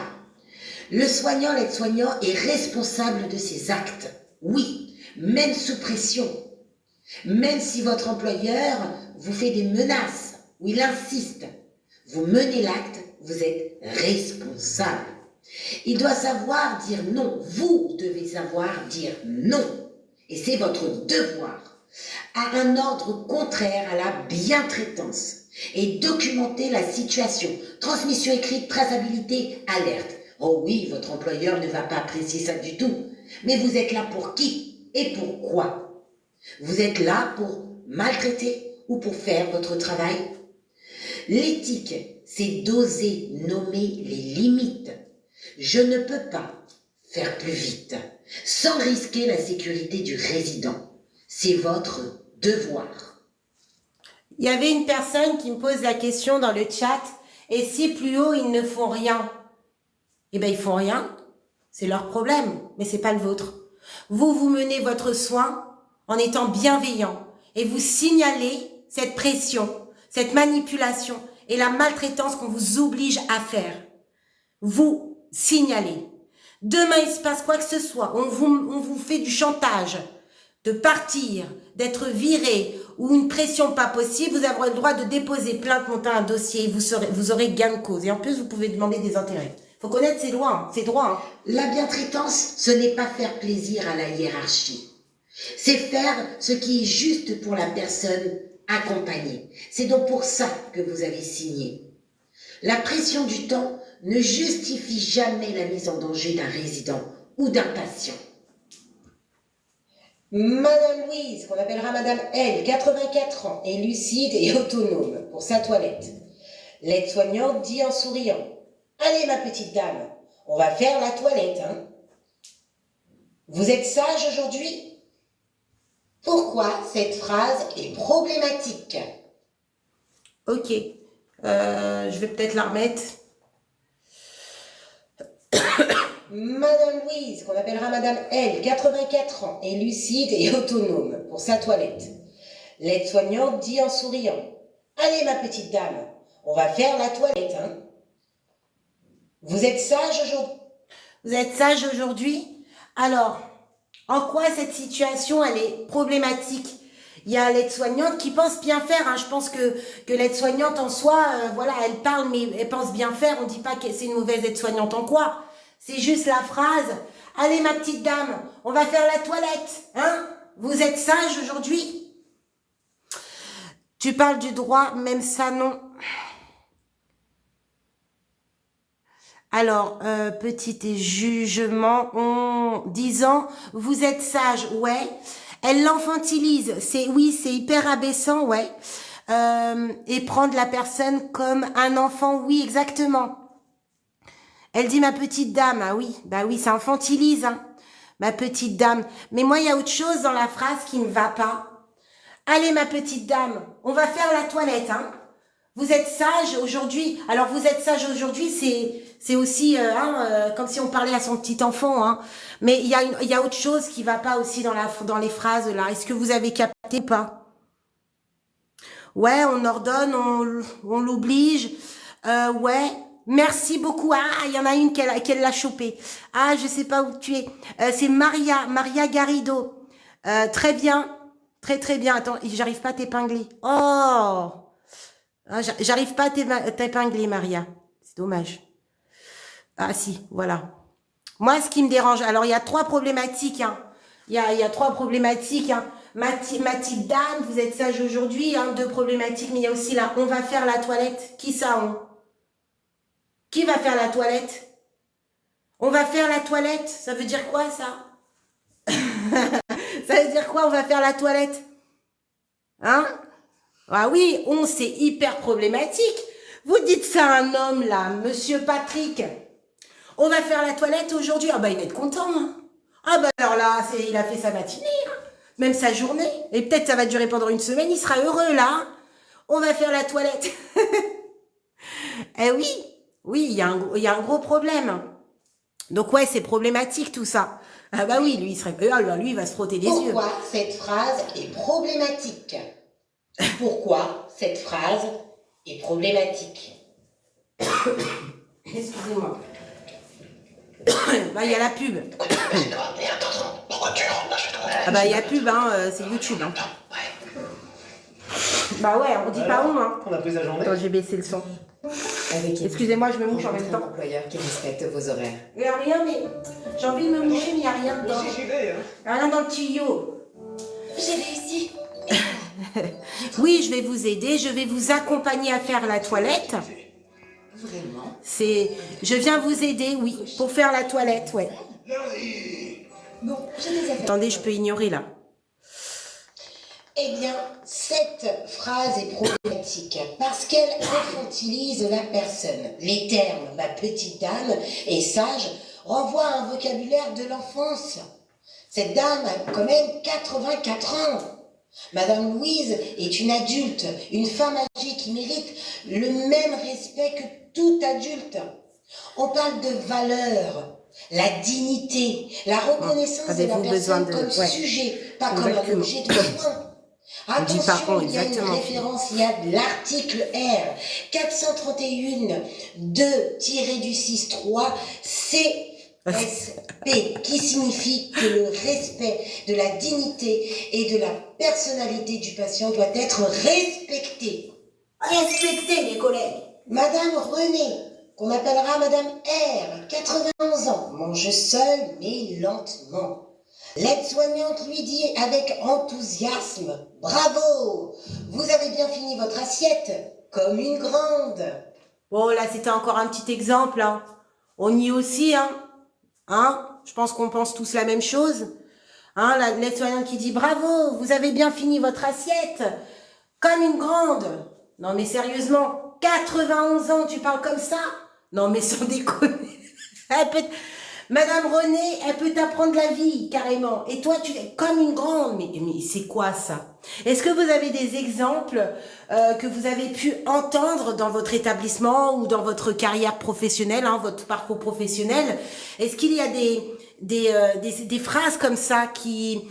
Le soignant, l'aide-soignant est responsable de ses actes. Oui, même sous pression. Même si votre employeur vous fait des menaces ou il insiste, vous menez l'acte, vous êtes responsable. Il doit savoir dire non. Vous devez savoir dire non. Et c'est votre devoir. à un ordre contraire à la bientraitance et documenter la situation. Transmission écrite, traçabilité, alerte. Oh oui, votre employeur ne va pas apprécier ça du tout. Mais vous êtes là pour qui et pourquoi? Vous êtes là pour maltraiter ou pour faire votre travail? L'éthique, c'est d'oser nommer les limites. Je ne peux pas faire plus vite sans risquer la sécurité du résident. C'est votre devoir.
Il y avait une personne qui me pose la question dans le chat, et si plus haut ils ne font rien? Eh bien ils font rien, c'est leur problème, mais c'est pas le vôtre. Vous menez votre soin en étant bienveillant et vous signalez cette pression, cette manipulation et la maltraitance qu'on vous oblige à faire. Vous signalez. Demain il se passe quoi que ce soit, on vous fait du chantage, de partir, d'être viré ou une pression pas possible, vous aurez le droit de déposer plainte, monter un dossier et vous aurez gain de cause. Et en plus, vous pouvez demander des intérêts. Il faut connaître ses droits, ses droits.
La bientraitance, ce n'est pas faire plaisir à la hiérarchie. C'est faire ce qui est juste pour la personne accompagnée. C'est donc pour ça que vous avez signé. La pression du temps ne justifie jamais la mise en danger d'un résident ou d'un patient. Madame Louise, qu'on appellera Madame L, 84 ans, est lucide et autonome pour sa toilette. L'aide-soignante dit en souriant: « Allez ma petite dame, on va faire la toilette, hein. Vous êtes sage aujourd'hui ?» Pourquoi cette phrase est problématique?
Ok, je vais peut-être la remettre.
Madame Louise, qu'on appellera Madame L, 84 ans, est lucide et autonome pour sa toilette. L'aide-soignante dit en souriant: « Allez ma petite dame, on va faire la toilette, hein. Vous êtes sage aujourd'hui ?»
Vous êtes sage aujourd'hui? Alors, en quoi cette situation, elle est problématique? Il y a l'aide-soignante qui pense bien faire. Hein. Je pense que l'aide-soignante en soi, voilà, elle parle, mais elle pense bien faire. On ne dit pas que c'est une mauvaise aide-soignante en quoi. C'est juste la phrase: « Allez ma petite dame, on va faire la toilette, hein. Vous êtes sage aujourd'hui ?» Tu parles du droit, même ça, non. Alors, petit jugement, disant « Vous êtes sage », ouais. Elle l'enfantilise, oui, c'est hyper abaissant, ouais. Et prendre la personne comme un enfant, oui, exactement. Elle dit « Ma petite dame », ah oui, bah oui, ça infantilise, hein. Ma petite dame. Mais moi, il y a autre chose dans la phrase qui ne va pas. « Allez, ma petite dame, on va faire la toilette, hein. Vous êtes sage aujourd'hui. » Alors, vous êtes sage aujourd'hui, c'est aussi comme si on parlait à son petit enfant, hein. Mais il y a autre chose qui va pas aussi dans les phrases là. Est-ce que vous avez capté ou pas? Ouais, on ordonne, on l'oblige. Ouais. Merci beaucoup. Ah, il y en a une qu'elle l'a chopé. Ah, je sais pas où tu es. C'est Maria Garrido. Très bien. Très, très bien. Attends, j'arrive pas à t'épingler. Oh! Ah, j'arrive pas à t'épingler, Maria. C'est dommage. Ah, si, voilà. Moi, ce qui me dérange, alors, il y a 3 problématiques, hein. Il y a 3 problématiques, hein. Ma petite dame, vous êtes sage aujourd'hui, hein, 2 problématiques, mais il y a aussi là, on va faire la toilette. Qui ça, on? Qui va faire la toilette? On va faire la toilette. Ça veut dire quoi, ça? Ça veut dire quoi, on va faire la toilette? Hein? Ah oui, c'est hyper problématique. Vous dites ça à un homme, là, Monsieur Patrick. On va faire la toilette aujourd'hui. Ah bah, il va être content, hein. Ah bah, alors là, il a fait sa matinée, hein. Même sa journée. Et peut-être ça va durer pendant une semaine. Il sera heureux, là. On va faire la toilette. Eh oui. Oui, il y a un gros problème. Donc ouais, c'est problématique tout ça. Ah bah oui, lui il va se frotter les yeux.
Pourquoi cette phrase est problématique? Pourquoi cette phrase est problématique?
Excusez-moi. Bah il y a la pub.
Pourquoi tu rentres là chez toi?
Ah bah il y a pub, hein, c'est YouTube. Hein. Bah ouais, on dit pas où, hein.
On a pris la journée.
Attends, j'ai baissé le son.
Avec
Excusez-moi, je me mouche en même temps.
un employeur qui respecte vos horaires.
Il n'y a rien, mais j'ai envie de me moucher, mais il n'y a rien dedans.
Moi aussi j'y vais, hein.
Rien dans le tuyau.
j'ai réussi.
Oui, je vais vous aider, je vais vous accompagner à faire la toilette.
Vraiment?
Je viens vous aider, oui, pour faire la toilette, ouais.
Bon, j'ai des affaires.
Attendez, je peux ignorer là.
Eh bien, cette phrase est problématique parce qu'elle infantilise la personne. Les termes « ma petite dame » et « sage » renvoient à un vocabulaire de l'enfance. Cette dame a quand même 84 ans. Madame Louise est une adulte, une femme âgée qui mérite le même respect que tout adulte. On parle de valeur, la dignité, la reconnaissance de la personne comme sujet, pas comme un objet de soin. Attention, il y a une référence, il y a de l'article R 431 2-6-3 CSP qui signifie que le respect de la dignité et de la personnalité du patient doit être respecté.
Respectez les collègues.
Madame Renée, qu'on appellera Madame R, 91 ans, mange seule mais lentement. L'aide-soignante lui dit avec enthousiasme « Bravo, vous avez bien fini votre assiette, comme une grande !»
Bon, là, c'était encore un petit exemple, hein. On y est aussi, hein. Hein? Je pense qu'on pense tous la même chose. Hein, l'aide-soignante qui dit « Bravo, vous avez bien fini votre assiette, comme une grande !» Non, mais sérieusement, 91 ans, tu parles comme ça? Non, mais sans déconner. Madame Renée, elle peut t'apprendre la vie, carrément. Et toi, tu es comme une grande. Mais c'est quoi ça? Est-ce que vous avez des exemples que vous avez pu entendre dans votre établissement ou dans votre carrière professionnelle, hein, votre parcours professionnel? Est-ce qu'il y a des phrases comme ça qui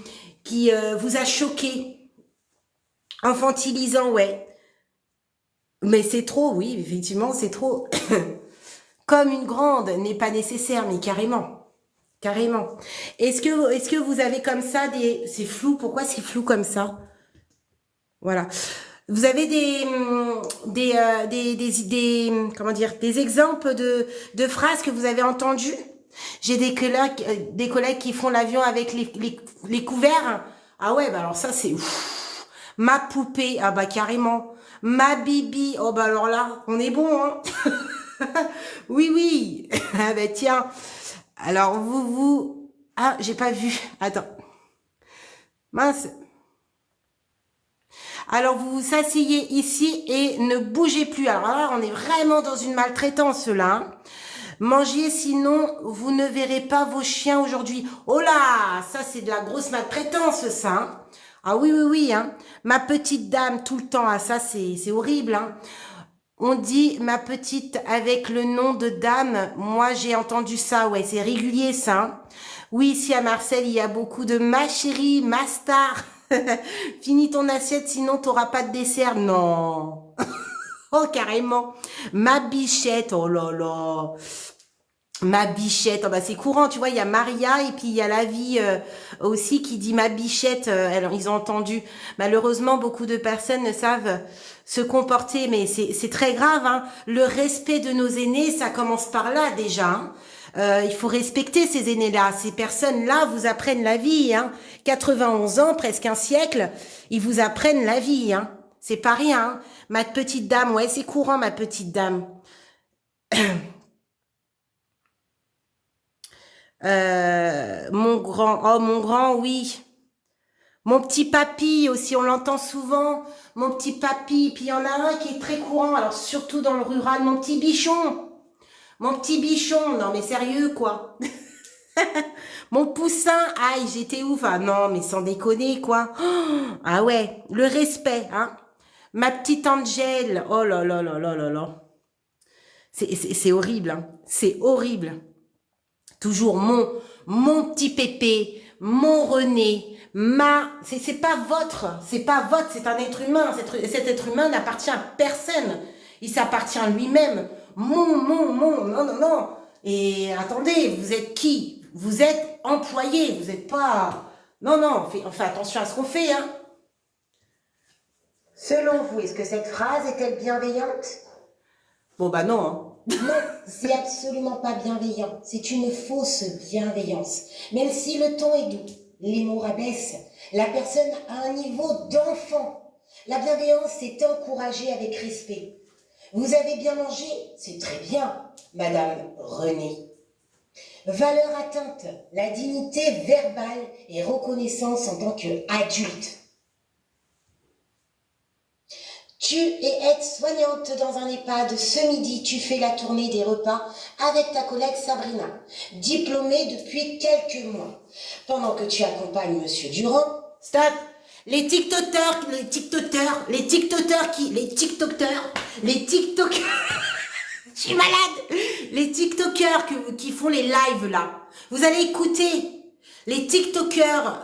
vous a choqué? Infantilisant, ouais. Mais c'est trop, oui, effectivement, c'est trop. Comme une grande n'est pas nécessaire, mais carrément. Carrément. Est-ce que vous avez comme ça des... C'est flou, pourquoi c'est flou comme ça? Voilà. Vous avez comment dire, des exemples de phrases que vous avez entendues? J'ai des collègues qui font l'avion avec les couverts. Ah ouais, bah alors ça c'est... Ma poupée, ah bah carrément. Ma bibi, oh bah alors là, on est bon, hein. Oui, oui. Ah ben tiens. Alors vous... Ah, j'ai pas vu. Attends. Mince. Alors vous vous asseyez ici et ne bougez plus. Alors là, on est vraiment dans une maltraitance là. Hein. Mangez, sinon vous ne verrez pas vos chiens aujourd'hui. Oh là, ça c'est de la grosse maltraitance ça. Hein. Ah oui, oui, oui. Hein. Ma petite dame tout le temps. Ah ça c'est horrible. Hein. On dit ma petite avec le nom de dame. Moi, j'ai entendu ça. Ouais, c'est régulier, ça. Hein. Oui, ici à Marseille, il y a beaucoup de ma chérie, ma star. Finis ton assiette, sinon t'auras pas de dessert. Non. Oh, carrément. Ma bichette. Oh là là. Ma bichette. Oh, bah, c'est courant, tu vois. Il y a Maria et puis il y a la vie aussi qui dit ma bichette. Alors, ils ont entendu. Malheureusement, beaucoup de personnes ne savent se comporter, mais c'est très grave. Hein. Le respect de nos aînés, ça commence par là déjà. Hein. Il faut respecter ces aînés-là. Ces personnes-là vous apprennent la vie. Hein. 91 ans, presque un siècle, ils vous apprennent la vie. Hein. C'est pas rien. Hein. Ma petite dame, ouais, c'est courant, ma petite dame. Mon grand, oui. Mon petit papy aussi, on l'entend souvent. Mon petit papy, puis il y en a un qui est très courant, alors surtout dans le rural, mon petit bichon. Mon petit bichon, non mais sérieux quoi. Mon poussin, aïe, j'étais ouf. Ah non, mais sans déconner quoi. Oh, ah ouais, le respect, hein. Ma petite Angèle, oh là là là là là là. C'est horrible, hein. C'est horrible. Toujours mon petit Pépé, mon René, c'est pas votre, c'est un être humain. Cet être humain n'appartient à personne. Il s'appartient à lui-même. Non, non, non. Et attendez, vous êtes qui? Vous êtes employé, vous n'êtes pas... Non, non, on fait attention à ce qu'on fait, hein.
Selon vous, est-ce que cette phrase est-elle bienveillante?
Bon, bah non, hein.
Non, c'est absolument pas bienveillant. C'est une fausse bienveillance. Même si le ton est doux. les mots rabaissent. La personne a un niveau d'enfant. La bienveillance, c'est encourager avec respect. Vous avez bien mangé? C'est très bien, Madame Renée. Valeur atteinte, la dignité verbale et reconnaissance en tant qu'adulte. Tu es aide-soignante dans un EHPAD. Ce midi, tu fais la tournée des repas avec ta collègue Sabrina, diplômée depuis quelques mois. Pendant que tu accompagnes Monsieur Durand.
Stop. Les TikTokers, je suis malade. Les TikTokers qui font les lives là. Vous allez écouter les TikTokers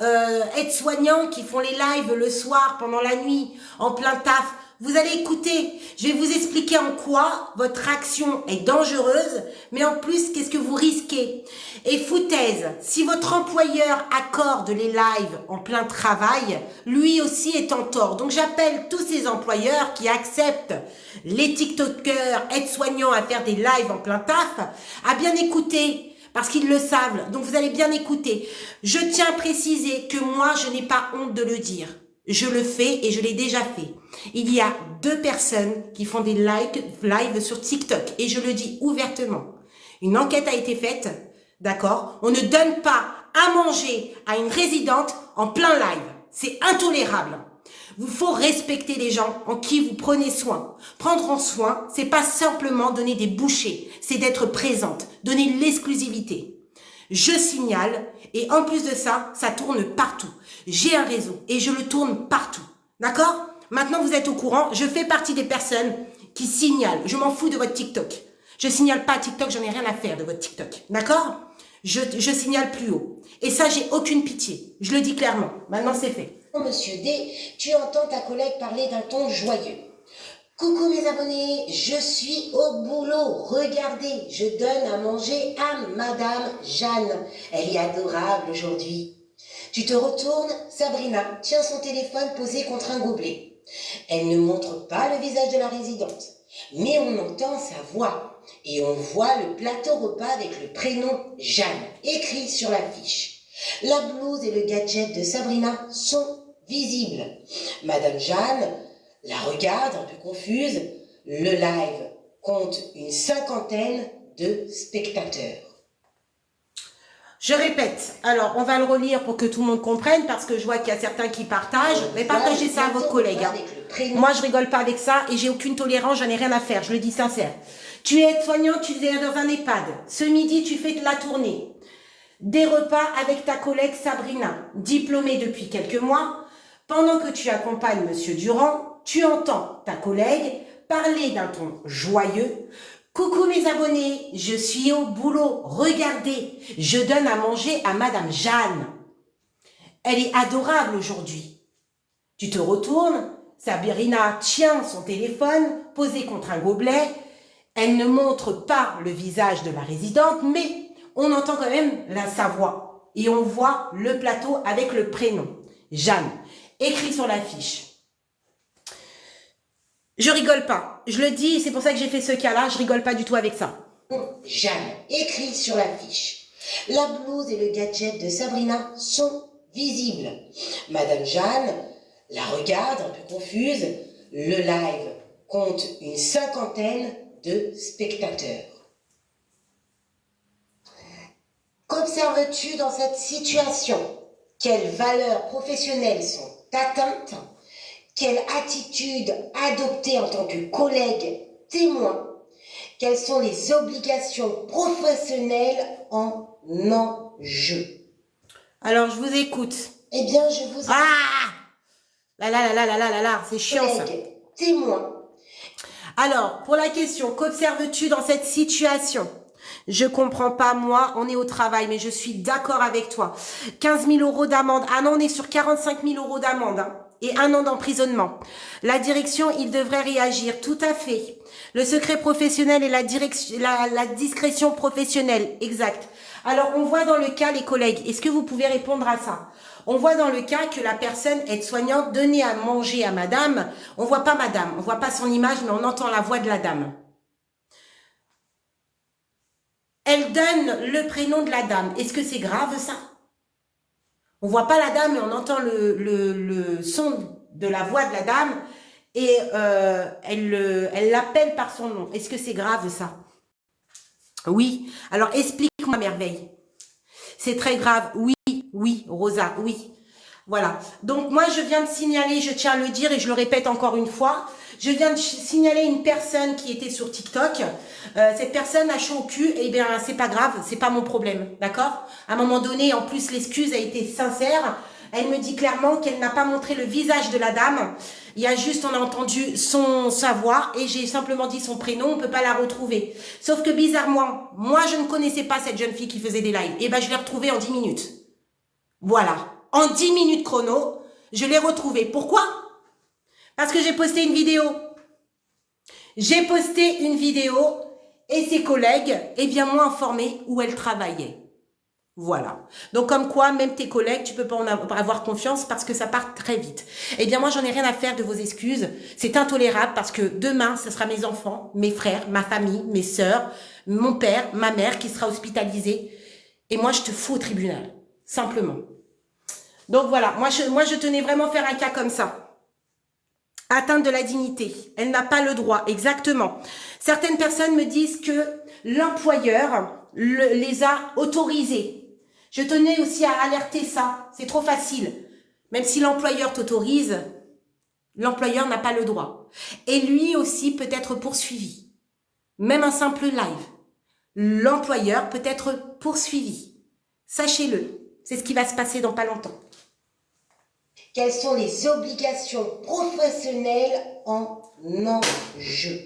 aides-soignants qui font les lives le soir, pendant la nuit, en plein taf. Vous allez écouter, je vais vous expliquer en quoi votre action est dangereuse, mais en plus, qu'est-ce que vous risquez. Et foutaise, si votre employeur accorde les lives en plein travail, lui aussi est en tort. Donc j'appelle tous ces employeurs qui acceptent les TikTokers aides-soignants à faire des lives en plein taf, à bien écouter, parce qu'ils le savent. Donc vous allez bien écouter. Je tiens à préciser que moi, je n'ai pas honte de le dire. Je le fais et je l'ai déjà fait. Il y a 2 personnes qui font des lives sur TikTok et je le dis ouvertement. Une enquête a été faite, d'accord? On ne donne pas à manger à une résidente en plein live. C'est intolérable. Il faut respecter les gens en qui vous prenez soin. Prendre en soin, c'est pas simplement donner des bouchées, c'est d'être présente, donner l'exclusivité. Je signale, et en plus de ça, ça tourne partout. J'ai un réseau, et je le tourne partout. D'accord? Maintenant, vous êtes au courant, je fais partie des personnes qui signalent. Je m'en fous de votre TikTok. Je signale pas à TikTok, j'en ai rien à faire de votre TikTok. D'accord? Je signale plus haut. Et ça, j'ai aucune pitié. Je le dis clairement. Maintenant, c'est fait.
Monsieur D, tu entends ta collègue parler d'un ton joyeux. Coucou mes abonnés, je suis au boulot. Regardez, je donne à manger à Madame Jeanne. Elle est adorable aujourd'hui. Tu te retournes, Sabrina tient son téléphone posé contre un gobelet. Elle ne montre pas le visage de la résidente, mais on entend sa voix et on voit le plateau repas avec le prénom Jeanne écrit sur l'affiche. La blouse et le gadget de Sabrina sont visibles. Madame Jeanne la regarde un peu confuse. Le live compte une 50aine de spectateurs.
Je répète, alors on va le relire pour que tout le monde comprenne parce que je vois qu'il y a certains qui partagent, mais partagez ça à vos collègues. Hein. Moi je rigole pas avec ça et j'ai aucune tolérance, j'en ai rien à faire, je le dis sincère. Tu es aide-soignant, tu es dans un EHPAD. Ce midi tu fais de la tournée. Des repas avec ta collègue Sabrina, diplômée depuis quelques mois. Pendant que tu accompagnes Monsieur Durand, tu entends ta collègue parler d'un ton joyeux. Coucou mes abonnés, je suis au boulot, regardez, je donne à manger à Madame Jeanne. Elle est adorable aujourd'hui. Tu te retournes, Sabrina tient son téléphone posé contre un gobelet. Elle ne montre pas le visage de la résidente, mais on entend quand même sa voix. Et on voit le plateau avec le prénom, Jeanne, écrit sur l'affiche. Je rigole pas. Je le dis, c'est pour ça que j'ai fait ce cas-là. Je rigole pas du tout avec ça.
Jeanne, écrit sur l'affiche. La blouse et le gadget de Sabrina sont visibles. Madame Jeanne la regarde un peu confuse. Le live compte une 50aine de spectateurs. Qu'observes-tu dans cette situation? Quelles valeurs professionnelles sont atteintes? Quelle attitude adopter en tant que collègue témoin? Quelles sont les obligations professionnelles en enjeu?
Alors, je vous écoute.
Eh bien, je vous...
C'est chiant ça.
Témoin.
Alors, pour la question, qu'observes-tu dans cette situation? Je comprends pas, moi, on est au travail, mais je suis d'accord avec toi. 15 000 € d'amende. Ah non, on est sur 45 000 € d'amende, hein. Et 1 an d'emprisonnement. La direction, il devrait réagir, tout à fait. Le secret professionnel et la discrétion professionnelle, exact. Alors, on voit dans le cas, les collègues, est-ce que vous pouvez répondre à ça? On voit dans le cas que la personne aide-soignante donnait à manger à madame. On voit pas madame, on voit pas son image, mais on entend la voix de la dame. Elle donne le prénom de la dame. Est-ce que c'est grave, ça? On voit pas la dame, mais on entend le son de la voix de la dame et elle l'appelle par son nom. Est-ce que c'est grave ça? Oui. Alors explique-moi, merveille. C'est très grave. Oui, oui, Rosa, oui. Voilà. Donc moi, je viens de signaler, je tiens à le dire et je le répète encore une fois, je viens de signaler une personne qui était sur TikTok. Cette personne a chaud au cul, et bien c'est pas grave, c'est pas mon problème, d'accord? À un moment donné, en plus l'excuse a été sincère. Elle me dit clairement qu'elle n'a pas montré le visage de la dame. Il y a juste, on a entendu sa voix et j'ai simplement dit son prénom, on peut pas la retrouver. Sauf que bizarrement, moi je ne connaissais pas cette jeune fille qui faisait des lives. Et ben je l'ai retrouvée en 10 minutes. Voilà. En 10 minutes chrono, je l'ai retrouvée. Pourquoi? Parce que j'ai posté une vidéo. J'ai posté une vidéo et ses collègues, eh bien, m'ont informé où elle travaillait. Voilà. Donc, comme quoi, même tes collègues, tu peux pas en avoir confiance parce que ça part très vite. Eh bien, moi, j'en ai rien à faire de vos excuses. C'est intolérable parce que demain, ce sera mes enfants, mes frères, ma famille, mes sœurs, mon père, ma mère qui sera hospitalisée. Et moi, je te fous au tribunal. Simplement. Donc, voilà. Moi, je tenais vraiment à faire un cas comme ça. Atteinte de la dignité. Elle n'a pas le droit. Exactement. Certaines personnes me disent que l'employeur les a autorisés. Je tenais aussi à alerter ça. C'est trop facile. Même si l'employeur t'autorise, l'employeur n'a pas le droit. Et lui aussi peut être poursuivi. Même un simple live. L'employeur peut être poursuivi. Sachez-le. C'est ce qui va se passer dans pas longtemps.
Quelles sont les obligations professionnelles en enjeu?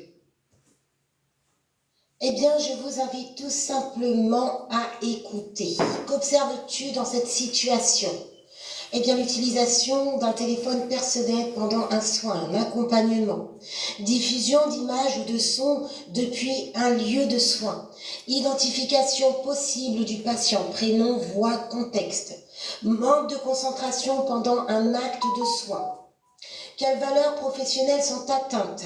Eh bien, je vous invite tout simplement à écouter. Qu'observes-tu dans cette situation? Eh bien, l'utilisation d'un téléphone personnel pendant un soin, un accompagnement, diffusion d'images ou de sons depuis un lieu de soin, identification possible du patient, prénom, voix, contexte, manque de concentration pendant un acte de soin. Quelles valeurs professionnelles sont atteintes?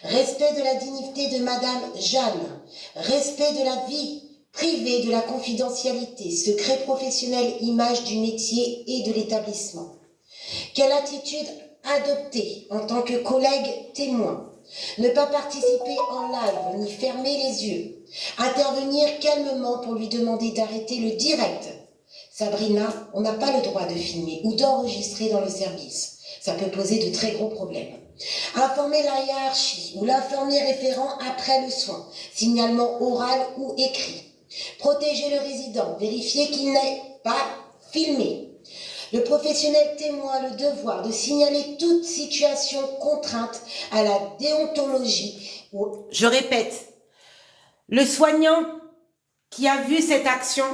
Respect de la dignité de Madame Jeanne, respect de la vie privée, de la confidentialité, secret professionnel, image du métier et de l'établissement. Quelle attitude adopter en tant que collègue témoin? Ne pas participer en live ni fermer les yeux. Intervenir calmement pour lui demander d'arrêter le direct. Sabrina, on n'a pas le droit de filmer ou d'enregistrer dans le service. Ça peut poser de très gros problèmes. Informer la hiérarchie ou l'infirmier référent après le soin. Signalement oral ou écrit. Protéger le résident. Vérifier qu'il n'est pas filmé. Le professionnel témoin a le devoir de signaler toute situation contrainte à la déontologie.
Je répète, le soignant qui a vu cette action,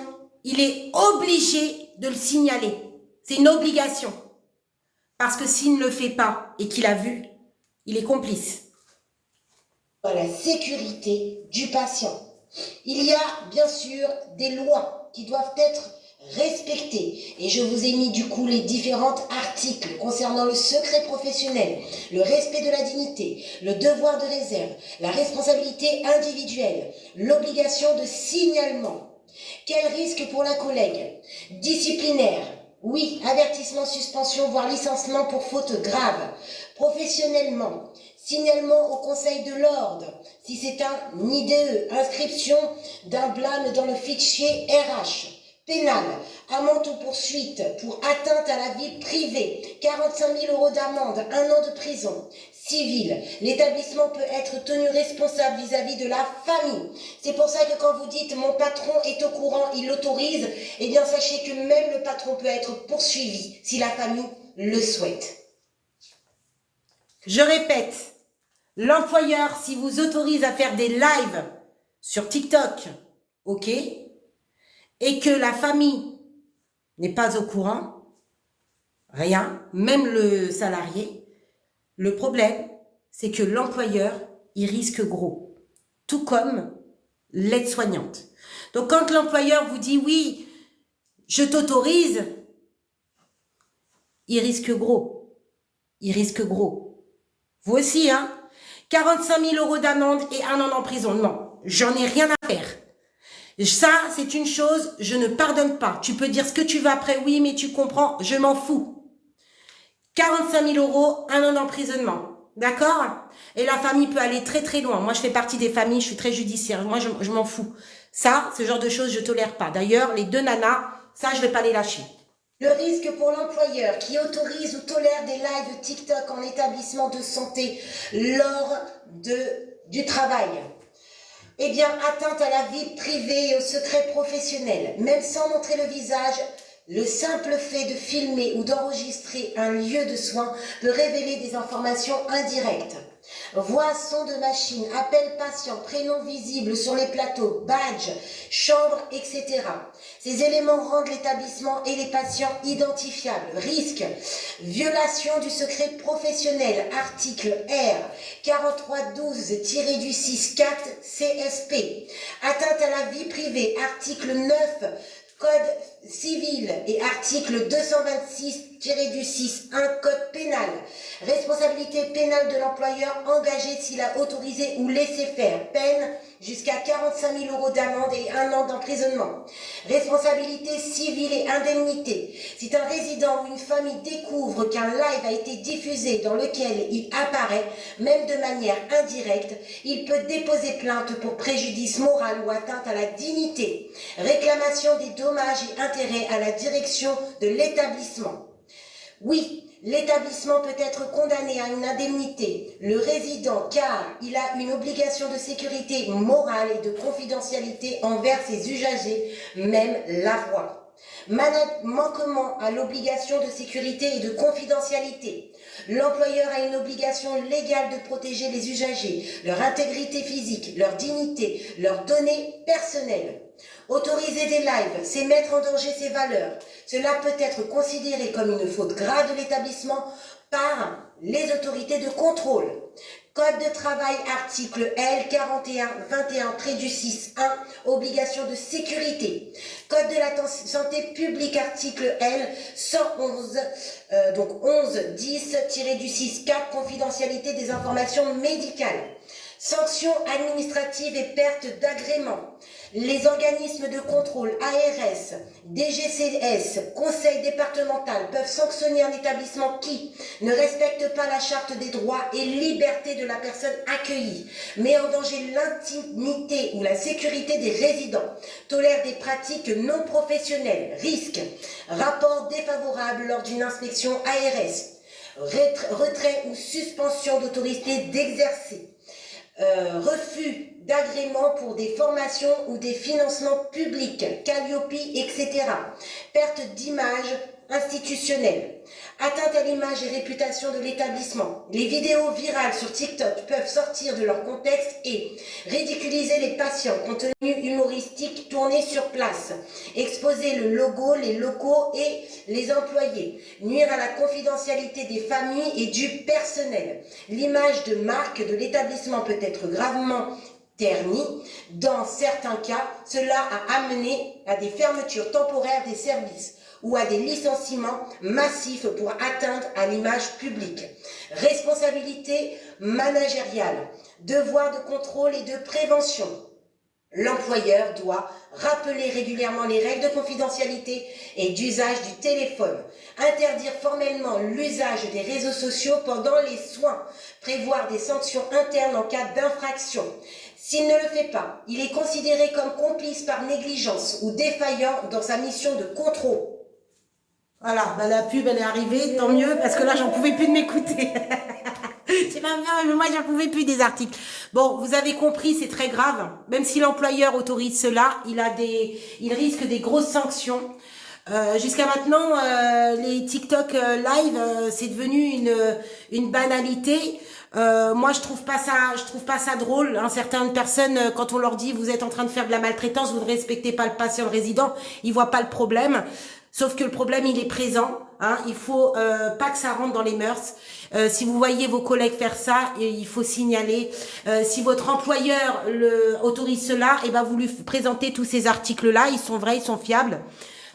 il est obligé de le signaler. C'est une obligation. Parce que s'il ne le fait pas et qu'il a vu, il est complice.
À la sécurité du patient. Il y a bien sûr des lois qui doivent être respectées. Et je vous ai mis du coup les différents articles concernant le secret professionnel, le respect de la dignité, le devoir de réserve, la responsabilité individuelle, l'obligation de signalement. Quel risque pour la collègue? Disciplinaire. Oui, avertissement, suspension, voire licenciement pour faute grave. Professionnellement, signalement au Conseil de l'Ordre, si c'est un IDE, inscription d'un blâme dans le fichier RH. Pénal, amende ou poursuite pour atteinte à la vie privée, 45 000 € d'amende, 1 an de prison. Civil, l'établissement peut être tenu responsable vis-à-vis de la famille. C'est pour ça que quand vous dites « mon patron est au courant, il l'autorise », eh bien sachez que même le patron peut être poursuivi si la famille le souhaite.
Je répète, l'employeur, si vous autorise à faire des lives sur TikTok, ok, et que la famille n'est pas au courant, rien, même le salarié, le problème, c'est que l'employeur, il risque gros, tout comme l'aide-soignante. Donc, quand l'employeur vous dit « oui, je t'autorise », il risque gros. Il risque gros. Vous aussi, hein? 45 000 € d'amende et 1 an d'emprisonnement. J'en ai rien à faire. Ça, c'est une chose, je ne pardonne pas. Tu peux dire ce que tu veux après, oui, mais tu comprends, je m'en fous. 45 000 €, 1 an d'emprisonnement. D'accord? Et la famille peut aller très très loin. Moi, je fais partie des familles, je suis très judiciaire. Moi, je m'en fous. Ça, ce genre de choses, je tolère pas. D'ailleurs, les deux nanas, ça, je vais pas les lâcher.
Le risque pour l'employeur qui autorise ou tolère des lives TikTok en établissement de santé lors du travail. Eh bien, atteinte à la vie privée et au secret professionnel. Même sans montrer le visage, le simple fait de filmer ou d'enregistrer un lieu de soins peut révéler des informations indirectes. Voix, son de machine, appel patient, prénom visible sur les plateaux, badge, chambre, etc. Ces éléments rendent l'établissement et les patients identifiables. Risque, violation du secret professionnel, article R 4312-6-4 CSP. Atteinte à la vie privée, article 9 Code civil et article 226-6-1 Code pénal. Responsabilité pénale de l'employeur engagé s'il a autorisé ou laissé faire. Peine jusqu'à 45 000 € d'amende et 1 an d'emprisonnement. Responsabilité civile et indemnité. Si un résident ou une famille découvre qu'un live a été diffusé dans lequel il apparaît, même de manière indirecte, il peut déposer plainte pour préjudice moral ou atteinte à la dignité. Réclamation des dommages et intérêts à la direction de l'établissement. Oui, l'établissement peut être condamné à une indemnité, le résident, car il a une obligation de sécurité morale et de confidentialité envers ses usagers, même la voix. Manquement à l'obligation de sécurité et de confidentialité. L'employeur a une obligation légale de protéger les usagers, leur intégrité physique, leur dignité, leurs données personnelles. Autoriser des lives, c'est mettre en danger ses valeurs. Cela peut être considéré comme une faute grave de l'établissement par les autorités de contrôle. Code de travail, article L 41-21-6-1, obligation de sécurité. Code de la santé publique, article L 111, donc 11-10-6-4, confidentialité des informations médicales. Sanctions administratives et perte d'agrément. Les organismes de contrôle ARS, DGCS, conseil départemental peuvent sanctionner un établissement qui ne respecte pas la charte des droits et libertés de la personne accueillie, met en danger l'intimité ou la sécurité des résidents, tolère des pratiques non professionnelles, risque, rapport défavorable lors d'une inspection ARS, retrait ou suspension d'autorité d'exercer. Refus d'agrément pour des formations ou des financements publics, Calliope, etc. Perte d'image institutionnelle. Atteinte à l'image et réputation de l'établissement. Les vidéos virales sur TikTok peuvent sortir de leur contexte et ridiculiser les patients, contenu humoristique tourné sur place, exposer le logo, les locaux et les employés, nuire à la confidentialité des familles et du personnel. L'image de marque de l'établissement peut être gravement ternie. Dans certains cas, cela a amené à des fermetures temporaires des services ou à des licenciements massifs pour atteindre à l'image publique. Responsabilité managériale, devoir de contrôle et de prévention. L'employeur doit rappeler régulièrement les règles de confidentialité et d'usage du téléphone, interdire formellement l'usage des réseaux sociaux pendant les soins, prévoir des sanctions internes en cas d'infraction. S'il ne le fait pas, il est considéré comme complice par négligence ou défaillant dans sa mission de contrôle.
Voilà, bah la pub elle est arrivée, tant mieux, parce que là j'en pouvais plus de m'écouter. C'est pas bien, mais moi j'en pouvais plus des articles. Bon, vous avez compris, c'est très grave. Même si l'employeur autorise cela, il risque des grosses sanctions. Jusqu'à maintenant, les TikTok live, c'est devenu une banalité. Moi, je trouve pas ça drôle. Hein. Certaines personnes, quand on leur dit vous êtes en train de faire de la maltraitance, vous ne respectez pas le patient, le résident, ils voient pas le problème. Sauf que le problème, il est présent. Hein. Il faut pas que ça rentre dans les mœurs. Si vous voyez vos collègues faire ça, il faut signaler. Si votre employeur autorise cela, et ben vous lui présentez tous ces articles-là. Ils sont vrais, ils sont fiables.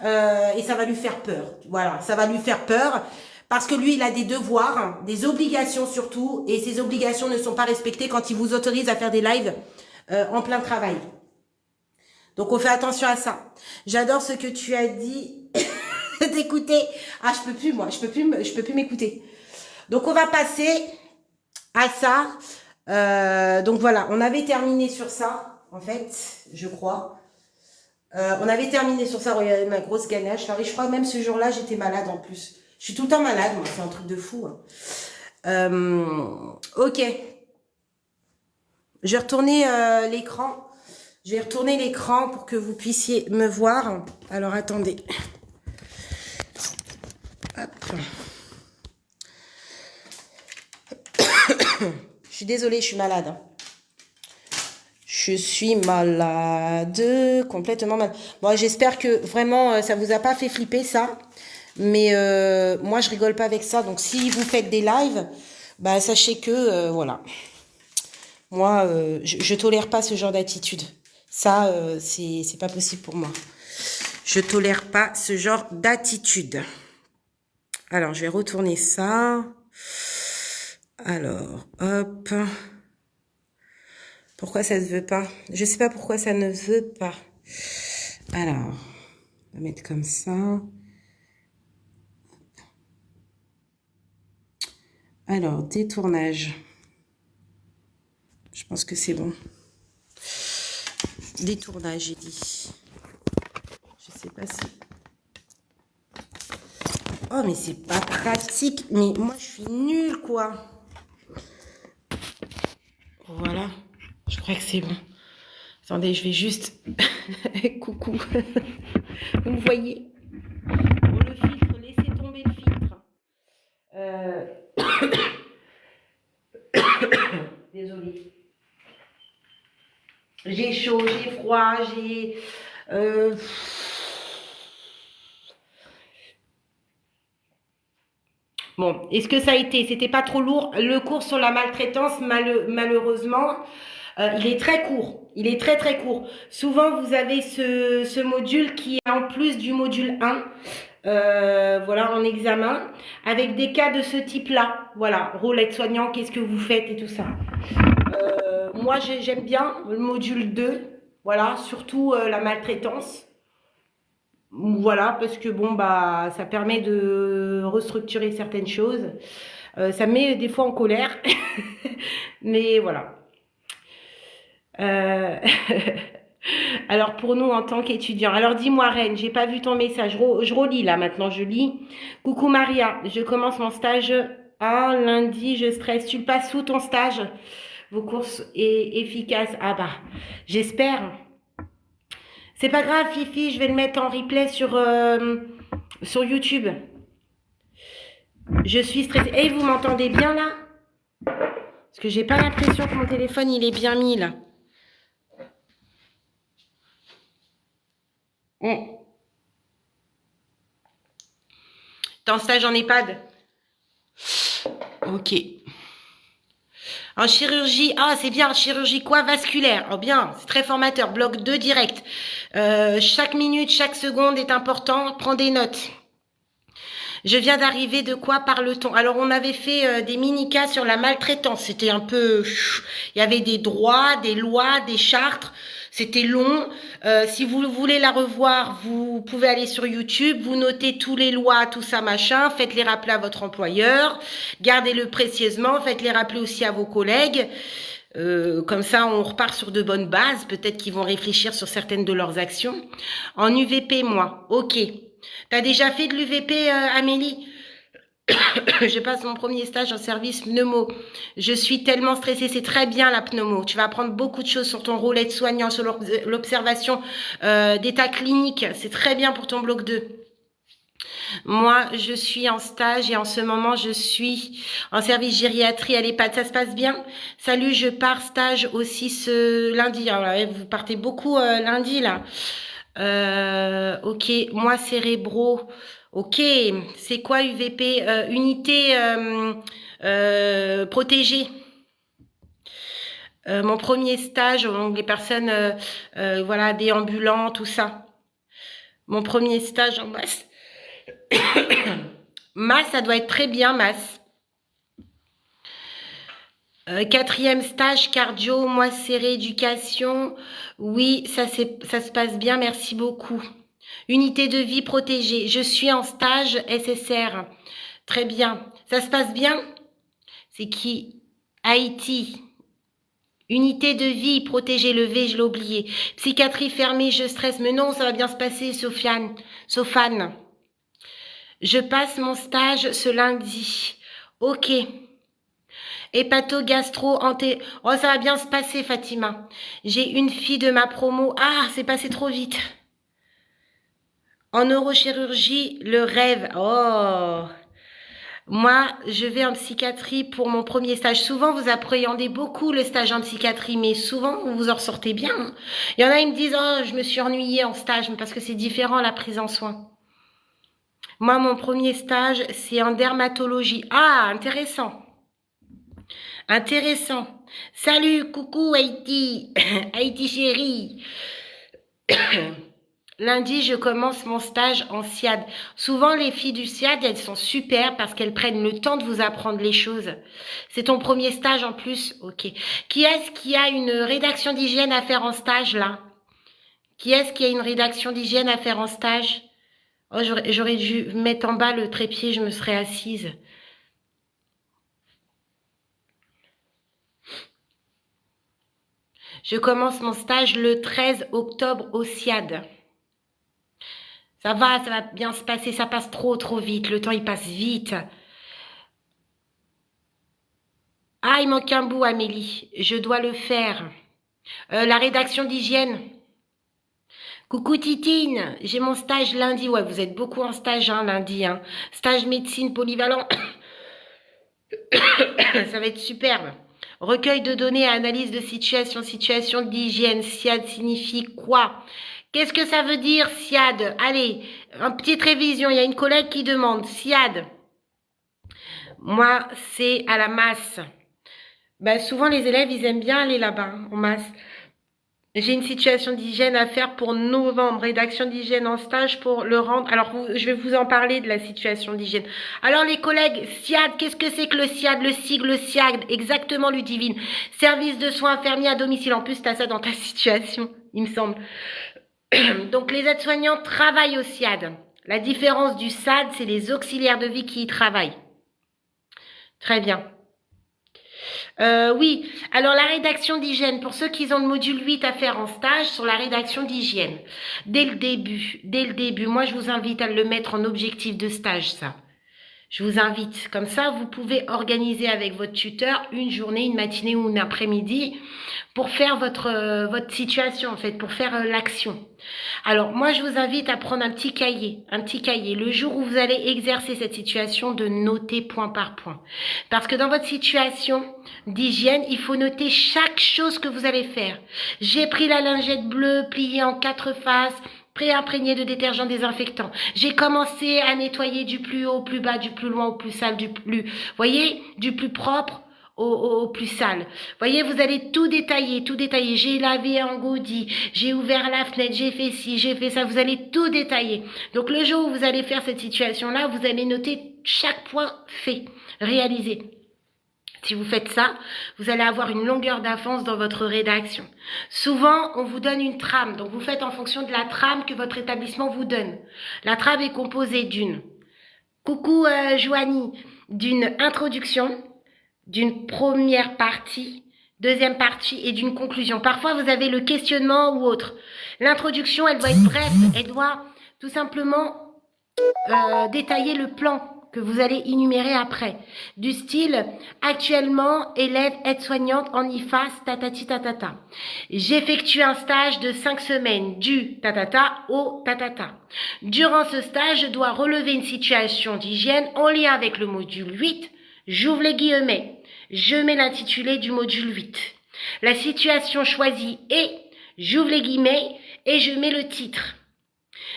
Et ça va lui faire peur. Voilà, ça va lui faire peur. Parce que lui, il a des devoirs, des obligations surtout. Et ces obligations ne sont pas respectées quand il vous autorise à faire des lives en plein travail. Donc, on fait attention à ça. J'adore ce que tu as dit. D'écouter. Ah, je peux plus, moi. Je peux plus m'écouter. Donc, on va passer à ça. Donc, voilà. On avait terminé sur ça, en fait, je crois. On avait terminé sur ça. Regardez ma grosse ganache. Alors, je crois que même ce jour-là, j'étais malade en plus. Je suis tout le temps malade, moi. C'est un truc de fou. Hein. Ok. Je vais retourner l'écran. Je vais retourner l'écran pour que vous puissiez me voir. Alors, attendez. Hop. Je suis désolée, je suis malade. Hein. Je suis malade, complètement malade. Bon, j'espère que vraiment, ça vous a pas fait flipper, ça. Mais moi, je rigole pas avec ça. Donc, si vous faites des lives, bah, sachez que, voilà. Moi, je tolère pas ce genre d'attitude. Ça, c'est pas possible pour moi. Je tolère pas ce genre d'attitude. Alors, je vais retourner ça. Alors, hop. Pourquoi ça ne veut pas? Je sais pas pourquoi ça ne veut pas. Alors, on va mettre comme ça. Alors, détournage. Je pense que c'est bon. Détournage, j'ai dit. Je sais pas si... Oh, mais c'est pas pratique. Mais moi, je suis nulle, quoi. Voilà. Je crois que c'est bon. Attendez, je vais juste... Coucou. Vous me voyez? Pour le filtre, laissez tomber le filtre. Désolée. J'ai chaud, j'ai froid, j'ai... Bon, est-ce que ça a été? C'était pas trop lourd. Le cours sur la maltraitance, malheureusement, il est très court. Il est très très court. Souvent, vous avez ce module qui est en plus du module 1, voilà, en examen, avec des cas de ce type-là. Voilà, rôle aide-soignant, qu'est-ce que vous faites et tout ça. Moi, j'aime bien le module 2, voilà, surtout la maltraitance. Voilà, parce que bon, bah, ça permet de restructurer certaines choses. Ça me met des fois en colère, mais voilà. Alors, pour nous, en tant qu'étudiants. Alors, dis-moi, Reine, j'ai pas vu ton message. Je relis, là, maintenant, je lis. Coucou, Maria, je commence mon stage. Ah, lundi, je stresse. Tu le passes où, ton stage? Vos courses efficaces. Ah, bah, j'espère. C'est pas grave, Fifi, je vais le mettre en replay sur YouTube. Je suis stressée. Et vous m'entendez bien, là? Parce que j'ai pas l'impression que mon téléphone, il est bien mis, là. T'es en stage en EHPAD? Ok. En chirurgie, ah c'est bien, chirurgie quoi? Vasculaire. Oh bien, c'est très formateur. Bloc 2 direct. Chaque minute, chaque seconde est important. Prends des notes. Je viens d'arriver, de quoi parle-t-on? Alors, on avait fait des mini-cas sur la maltraitance. C'était un peu... Il y avait des droits, des lois, des chartes. C'était long. Si vous voulez la revoir, vous pouvez aller sur YouTube. Vous notez tous les lois, tout ça, machin. Faites-les rappeler à votre employeur. Gardez-le précieusement. Faites-les rappeler aussi à vos collègues. Comme ça, on repart sur de bonnes bases. Peut-être qu'ils vont réfléchir sur certaines de leurs actions. En UVP, moi. Ok. T'as déjà fait de l'UVP, Amélie? Je passe mon premier stage en service pneumo. Je suis tellement stressée. C'est très bien la pneumo. Tu vas apprendre beaucoup de choses sur ton rôle aide-soignant, sur l'observation d'état clinique. C'est très bien pour ton bloc 2. Moi, je suis en stage et en ce moment, je suis en service gériatrie à l'EHPAD. Ça se passe bien? Salut, je pars stage aussi ce lundi. Alors là, vous partez beaucoup lundi, là. Ok, moi cérébro. Ok, c'est quoi UVP? Unité protégée. Mon premier stage, donc les personnes, voilà, déambulants, tout ça. Mon premier stage en masse. Masse, ça doit être très bien, masse. 4e stage cardio, moi c'est rééducation. Oui, ça se passe bien, merci beaucoup. Unité de vie protégée. Je suis en stage SSR. Très bien. Ça se passe bien? C'est qui? Haïti. Unité de vie protégée, levée, je l'ai oublié. Psychiatrie fermée, je stresse. Mais non, ça va bien se passer, Sophane. Je passe mon stage ce lundi. Ok. Hépato-gastro, oh, ça va bien se passer, Fatima. J'ai une fille de ma promo. Ah, c'est passé trop vite. En neurochirurgie, le rêve. Oh. Moi, je vais en psychiatrie pour mon premier stage. Souvent, vous appréhendez beaucoup le stage en psychiatrie, mais souvent, vous en ressortez bien. Il y en a, ils me disent, oh, je me suis ennuyée en stage, parce que c'est différent, la prise en soin. Moi, mon premier stage, c'est en dermatologie. Ah, intéressant. Intéressant. Salut, coucou Haïti. Haïti chérie. Lundi, je commence mon stage en SIAD. Souvent, les filles du SIAD, elles sont super parce qu'elles prennent le temps de vous apprendre les choses. C'est ton premier stage en plus? Ok. Qui est-ce qui a une rédaction d'hygiène à faire en stage, là? Qui est-ce qui a une rédaction d'hygiène à faire en stage? Oh, j'aurais dû mettre en bas le trépied, je me serais assise. Je commence mon stage le 13 octobre au SIAD. Ça va bien se passer, ça passe trop vite, le temps il passe vite. Ah, il manque un bout, Amélie, je dois le faire. La rédaction d'hygiène. Coucou Titine, j'ai mon stage lundi. Ouais, vous êtes beaucoup en stage lundi. Stage médecine polyvalent. Ça va être superbe. Recueil de données, analyse de situation d'hygiène. SIAD signifie quoi? Qu'est-ce que ça veut dire, SIAD? Allez, une petite révision. Il y a une collègue qui demande. SIAD. Moi, c'est à la masse. Souvent, les élèves, ils aiment bien aller là-bas, en masse. J'ai une situation d'hygiène à faire pour novembre. Rédaction d'hygiène en stage pour le rendre. Alors, je vais vous en parler de la situation d'hygiène. Alors, les collègues, SIAD, qu'est-ce que c'est que le SIAD? Le sigle SIAD, exactement, Ludivine. Service de soins infirmiers à domicile. En plus, tu as ça dans ta situation, il me semble. Donc, les aides-soignants travaillent au SIAD. La différence du SAD, c'est les auxiliaires de vie qui y travaillent. Très bien. Oui, alors la rédaction d'hygiène, pour ceux qui ont le module 8 à faire en stage sur la rédaction d'hygiène, dès le début, moi je vous invite à le mettre en objectif de stage, ça. Je vous invite, comme ça vous pouvez organiser avec votre tuteur une journée, une matinée ou une après-midi pour faire votre situation en fait, pour faire l'action. Alors moi je vous invite à prendre un petit cahier, le jour où vous allez exercer cette situation, de noter point par point. Parce que dans votre situation d'hygiène, il faut noter chaque chose que vous allez faire. J'ai pris la lingette bleue pliée en 4 faces, pré-imprégné de détergent désinfectant. J'ai commencé à nettoyer du plus haut au plus bas, du plus loin au plus sale, du plus propre au plus sale. Voyez, vous allez tout détailler. J'ai lavé en goudis, j'ai ouvert la fenêtre, j'ai fait ci, j'ai fait ça. Vous allez tout détailler. Donc le jour où vous allez faire cette situation-là, vous allez noter chaque point fait, réalisé. Si vous faites ça, vous allez avoir une longueur d'avance dans votre rédaction. Souvent, on vous donne une trame. Donc, vous faites en fonction de la trame que votre établissement vous donne. La trame est composée d'une, coucou Joanie, d'une introduction, d'une première partie, deuxième partie et d'une conclusion. Parfois, vous avez le questionnement ou autre. L'introduction, elle doit être brève. Elle doit tout simplement détailler le plan que vous allez énumérer après. Du style, actuellement, élève aide-soignante en IFAS, tatati tatata. J'effectue un stage de 5 semaines, du tatata au tatata. Durant ce stage, je dois relever une situation d'hygiène en lien avec le module 8. J'ouvre les guillemets. Je mets l'intitulé du module 8. La situation choisie est, j'ouvre les guillemets, et je mets le titre.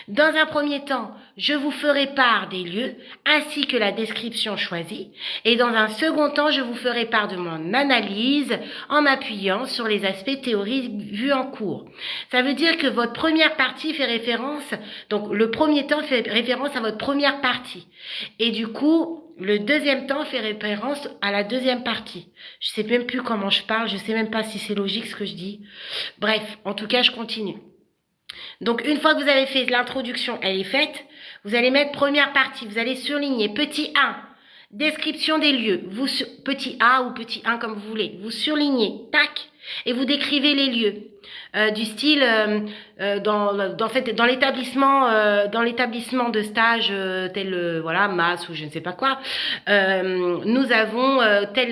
Dans un premier temps, je vous ferai part des lieux ainsi que la description choisie et dans un second temps, je vous ferai part de mon analyse en m'appuyant sur les aspects théoriques vus en cours. Ça veut dire que votre première partie fait référence, donc le premier temps fait référence à votre première partie et du coup, le deuxième temps fait référence à la deuxième partie. Je sais même plus comment je parle, je sais même pas si c'est logique ce que je dis. Bref, en tout cas, je continue. Donc, une fois que vous avez fait l'introduction, elle est faite, vous allez mettre première partie, vous allez surligner petit 1, description des lieux, petit A ou petit 1 comme vous voulez, vous surlignez, tac, et vous décrivez les lieux. Du style dans l'établissement de stage tel voilà masse ou je ne sais pas quoi, nous avons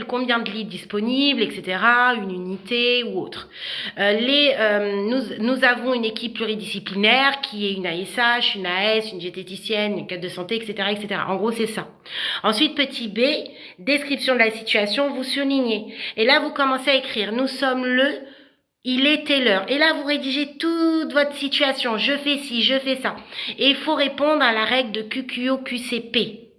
combien de lits disponibles, etc., une unité ou autre. Nous avons une équipe pluridisciplinaire qui est une ASH, une AS, une diététicienne, une cadre de santé, etc., etc. En gros, c'est ça. Ensuite, petit B, description de la situation, vous surlignez. Et là, vous commencez à écrire. Nous sommes il est telle heure. Et là, vous rédigez toute votre situation. Je fais ci, je fais ça. Et il faut répondre à la règle de QQO-QCP.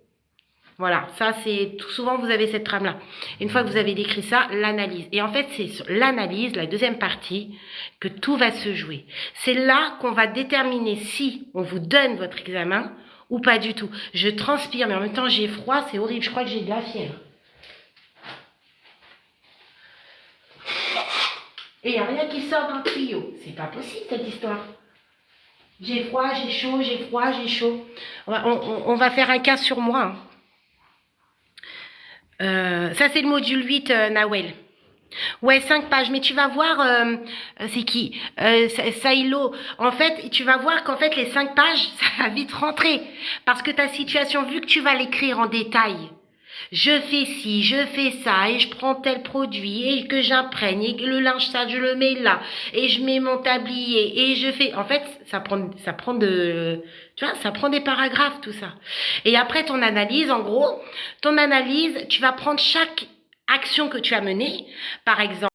Voilà, ça c'est tout souvent vous avez cette trame-là. Une fois que vous avez décrit ça, l'analyse. Et en fait, c'est sur l'analyse, la deuxième partie, que tout va se jouer. C'est là qu'on va déterminer si on vous donne votre examen ou pas du tout. Je transpire, mais en même temps j'ai froid, c'est horrible. Je crois que j'ai de la fièvre. Et il n'y a rien qui sort d'un tuyau. C'est pas possible cette histoire. J'ai froid, j'ai chaud, j'ai froid, j'ai chaud. On va faire un cas sur moi. Ça c'est le module 8, Nawel. Ouais, 5 pages. Mais tu vas voir, c'est qui Saïlo. En fait, tu vas voir qu'en fait les 5 pages, ça va vite rentrer. Parce que ta situation, vu que tu vas l'écrire en détail, je fais ci, je fais ça, et je prends tel produit, et que j'imprègne, et le linge sale, je le mets là, et je mets mon tablier, et je fais... En fait, ça prend des paragraphes, tout ça. Et après, ton analyse, en gros, tu vas prendre chaque action que tu as menée. Par exemple,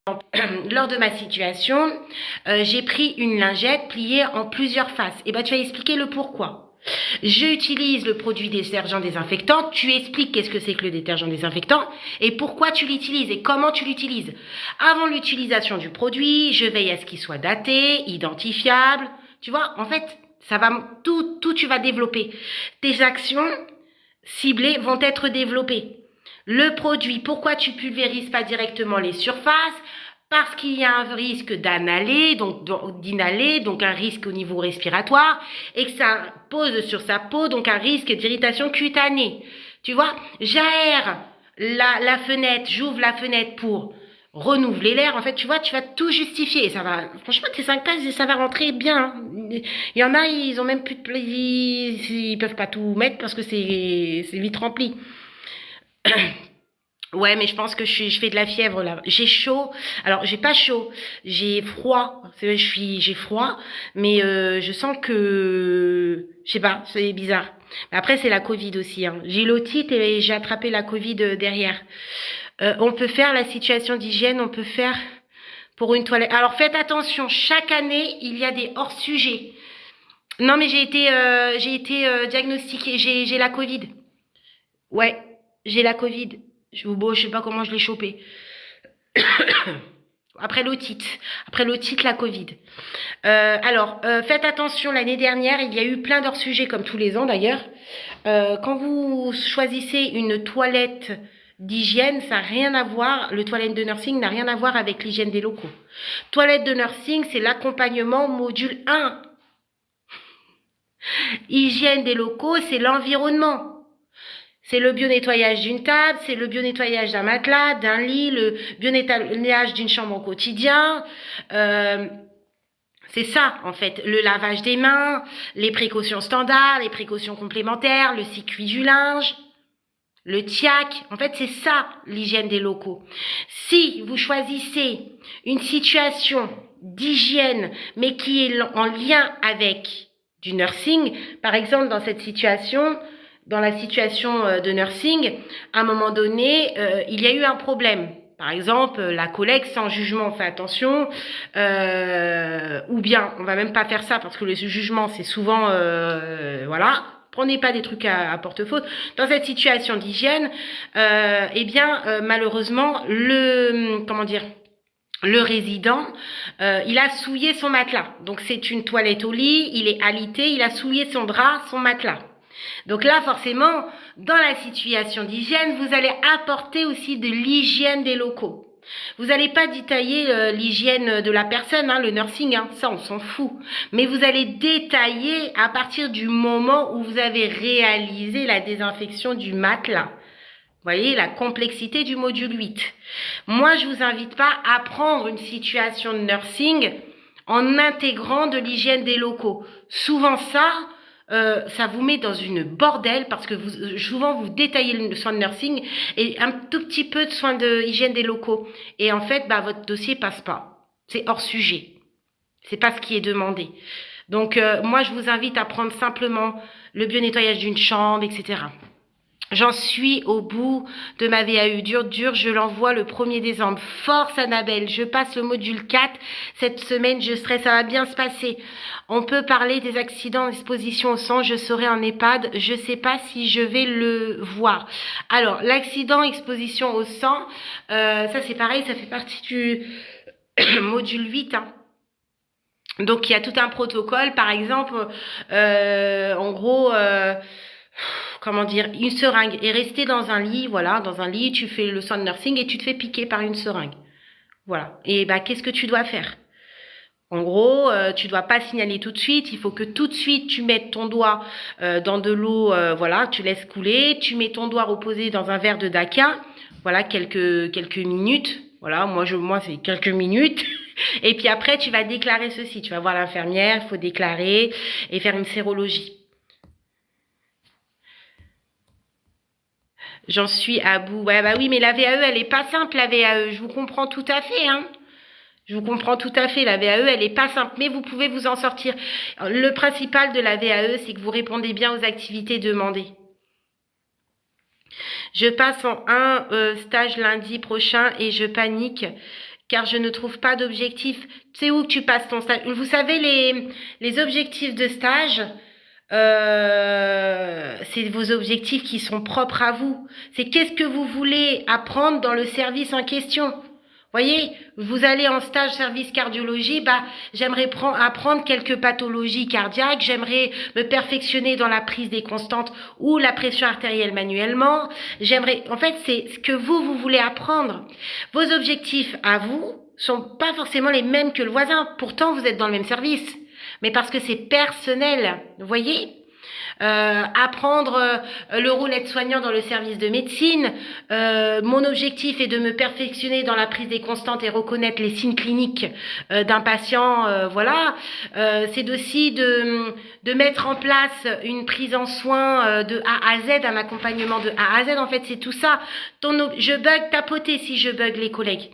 lors de ma situation, j'ai pris une lingette pliée en plusieurs faces. Et ben, tu vas expliquer le pourquoi. J'utilise le produit détergent désinfectant. Tu expliques qu'est-ce que c'est que le détergent désinfectant et pourquoi tu l'utilises et comment tu l'utilises. Avant l'utilisation du produit, je veille à ce qu'il soit daté, identifiable. Tu vois, en fait, ça va tout tu vas développer. Tes actions ciblées vont être développées. Le produit, pourquoi tu pulvérises pas directement les surfaces? Parce qu'il y a un risque d'inhaler, donc un risque au niveau respiratoire, et que ça pose sur sa peau, donc un risque d'irritation cutanée. Tu vois, j'aère la fenêtre, j'ouvre la fenêtre pour renouveler l'air. En fait, tu vois, tu vas tout justifier. Et ça va, franchement, tes 5 pages, ça va rentrer bien. Il y en a, ils ont même plus de plaisir, ils peuvent pas tout mettre parce que c'est vite rempli. Ouais, mais je pense que je fais de la fièvre là. J'ai chaud. Alors, j'ai pas chaud. J'ai froid. J'ai froid, mais je sens que je sais pas, c'est bizarre. Mais après, c'est la Covid aussi. Hein. J'ai l'otite et j'ai attrapé la Covid derrière. On peut faire la situation d'hygiène. On peut faire pour une toilette. Alors, faites attention. Chaque année, il y a des hors-sujets. Non, mais j'ai été diagnostiquée. J'ai la Covid. Ouais, j'ai la Covid. Je sais pas comment je l'ai chopé. Après l'otite, la Covid. Alors, faites attention, l'année dernière, il y a eu plein d'hors-sujets, comme tous les ans d'ailleurs. Quand vous choisissez une toilette d'hygiène, ça n'a rien à voir, le toilette de nursing n'a rien à voir avec l'hygiène des locaux. Toilette de nursing, c'est l'accompagnement module 1. Hygiène des locaux, c'est l'environnement. C'est le bio-nettoyage d'une table, c'est le bio-nettoyage d'un matelas, d'un lit, le bio-nettoyage d'une chambre au quotidien. C'est ça, en fait. Le lavage des mains, les précautions standards, les précautions complémentaires, le circuit du linge, le TIAC. En fait, c'est ça, l'hygiène des locaux. Si vous choisissez une situation d'hygiène, mais qui est en lien avec du nursing, par exemple, dans cette situation... Dans la situation de nursing, à un moment donné, il y a eu un problème. Par exemple, la collègue, sans jugement, on fait attention. Ou bien, on va même pas faire ça parce que le jugement, c'est souvent, voilà, Prenez pas des trucs à porte-faute. Dans cette situation d'hygiène, malheureusement, le résident, il a souillé son matelas. Donc c'est une toilette au lit, il est alité, il a souillé son drap, son matelas. Donc là, forcément, dans la situation d'hygiène, vous allez apporter aussi de l'hygiène des locaux. Vous n'allez pas détailler l'hygiène de la personne, le nursing, ça on s'en fout. Mais vous allez détailler à partir du moment où vous avez réalisé la désinfection du matelas. Vous voyez la complexité du module 8. Moi, je vous invite pas à prendre une situation de nursing en intégrant de l'hygiène des locaux. Souvent ça vous met dans une bordel parce que souvent vous détaillez le soin de nursing et un tout petit peu de soin de hygiène des locaux. Et en fait, votre dossier passe pas. C'est hors sujet. C'est pas ce qui est demandé. Donc, moi, je vous invite à prendre simplement le bio-nettoyage d'une chambre, etc. J'en suis au bout de ma VAE dur, je l'envoie le 1er décembre. Force Annabelle, je passe le module 4. Cette semaine, je serai, ça va bien se passer. On peut parler des accidents d'exposition au sang, je serai en EHPAD, je sais pas si je vais le voir. Alors, l'accident exposition au sang, ça c'est pareil, ça fait partie du module 8, Donc, il y a tout un protocole, par exemple, en gros... une seringue et rester dans un lit, dans un lit, tu fais le soin de nursing et tu te fais piquer par une seringue. Voilà. Et qu'est-ce que tu dois faire? En gros, tu dois pas signaler tout de suite, il faut que tout de suite tu mettes ton doigt dans de l'eau, tu laisses couler, tu mets ton doigt reposé dans un verre de Daka, quelques minutes. Voilà, moi c'est quelques minutes. Et puis après, tu vas déclarer ceci, tu vas voir l'infirmière, il faut déclarer et faire une sérologie. J'en suis à bout. Ouais, oui, mais la VAE, elle est pas simple, la VAE. Je vous comprends tout à fait, Je vous comprends tout à fait. La VAE, elle est pas simple, mais vous pouvez vous en sortir. Le principal de la VAE, c'est que vous répondez bien aux activités demandées. Je passe en stage lundi prochain et je panique car je ne trouve pas d'objectif. C'est où que tu passes ton stage? Vous savez, les objectifs de stage... c'est vos objectifs qui sont propres à vous. C'est qu'est-ce que vous voulez apprendre dans le service en question. Voyez, vous allez en stage service cardiologie, j'aimerais apprendre quelques pathologies cardiaques, j'aimerais me perfectionner dans la prise des constantes ou la pression artérielle manuellement. En fait, c'est ce que vous voulez apprendre. Vos objectifs à vous sont pas forcément les mêmes que le voisin. Pourtant, vous êtes dans le même service. Mais parce que c'est personnel, vous voyez, apprendre le rôle aide-soignant dans le service de médecine. Mon objectif est de me perfectionner dans la prise des constantes et reconnaître les signes cliniques d'un patient. C'est aussi de mettre en place une prise en soin de A à Z, un accompagnement de A à Z. En fait, c'est tout ça. Je bug, tapotez si je bug les collègues.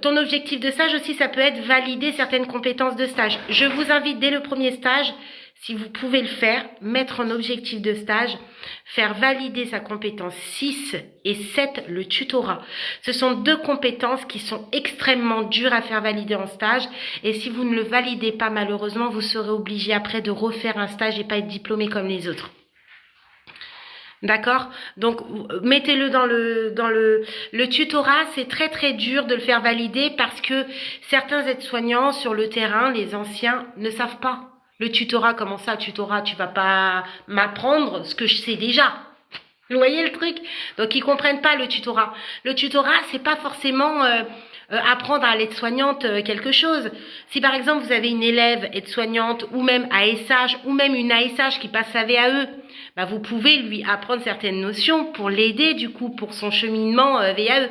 Ton objectif de stage aussi, ça peut être valider certaines compétences de stage. Je vous invite dès le premier stage, si vous pouvez le faire, mettre en objectif de stage, faire valider sa compétence 6 et 7, le tutorat. Ce sont 2 compétences qui sont extrêmement dures à faire valider en stage. Et si vous ne le validez pas, malheureusement, vous serez obligé après de refaire un stage et pas être diplômé comme les autres. D'accord? Donc, mettez-le dans le tutorat. C'est très très dur de le faire valider parce que certains aides-soignants sur le terrain, les anciens, ne savent pas. Le tutorat, comment ça, tutorat? Tu vas pas m'apprendre ce que je sais déjà. Vous voyez le truc? Donc, ils comprennent pas le tutorat. Le tutorat, c'est pas forcément apprendre à l'aide-soignante quelque chose. Si par exemple, vous avez une élève aide-soignante ou même ASH ou même une ASH qui passe sa VAE, vous pouvez lui apprendre certaines notions pour l'aider du coup pour son cheminement VAE.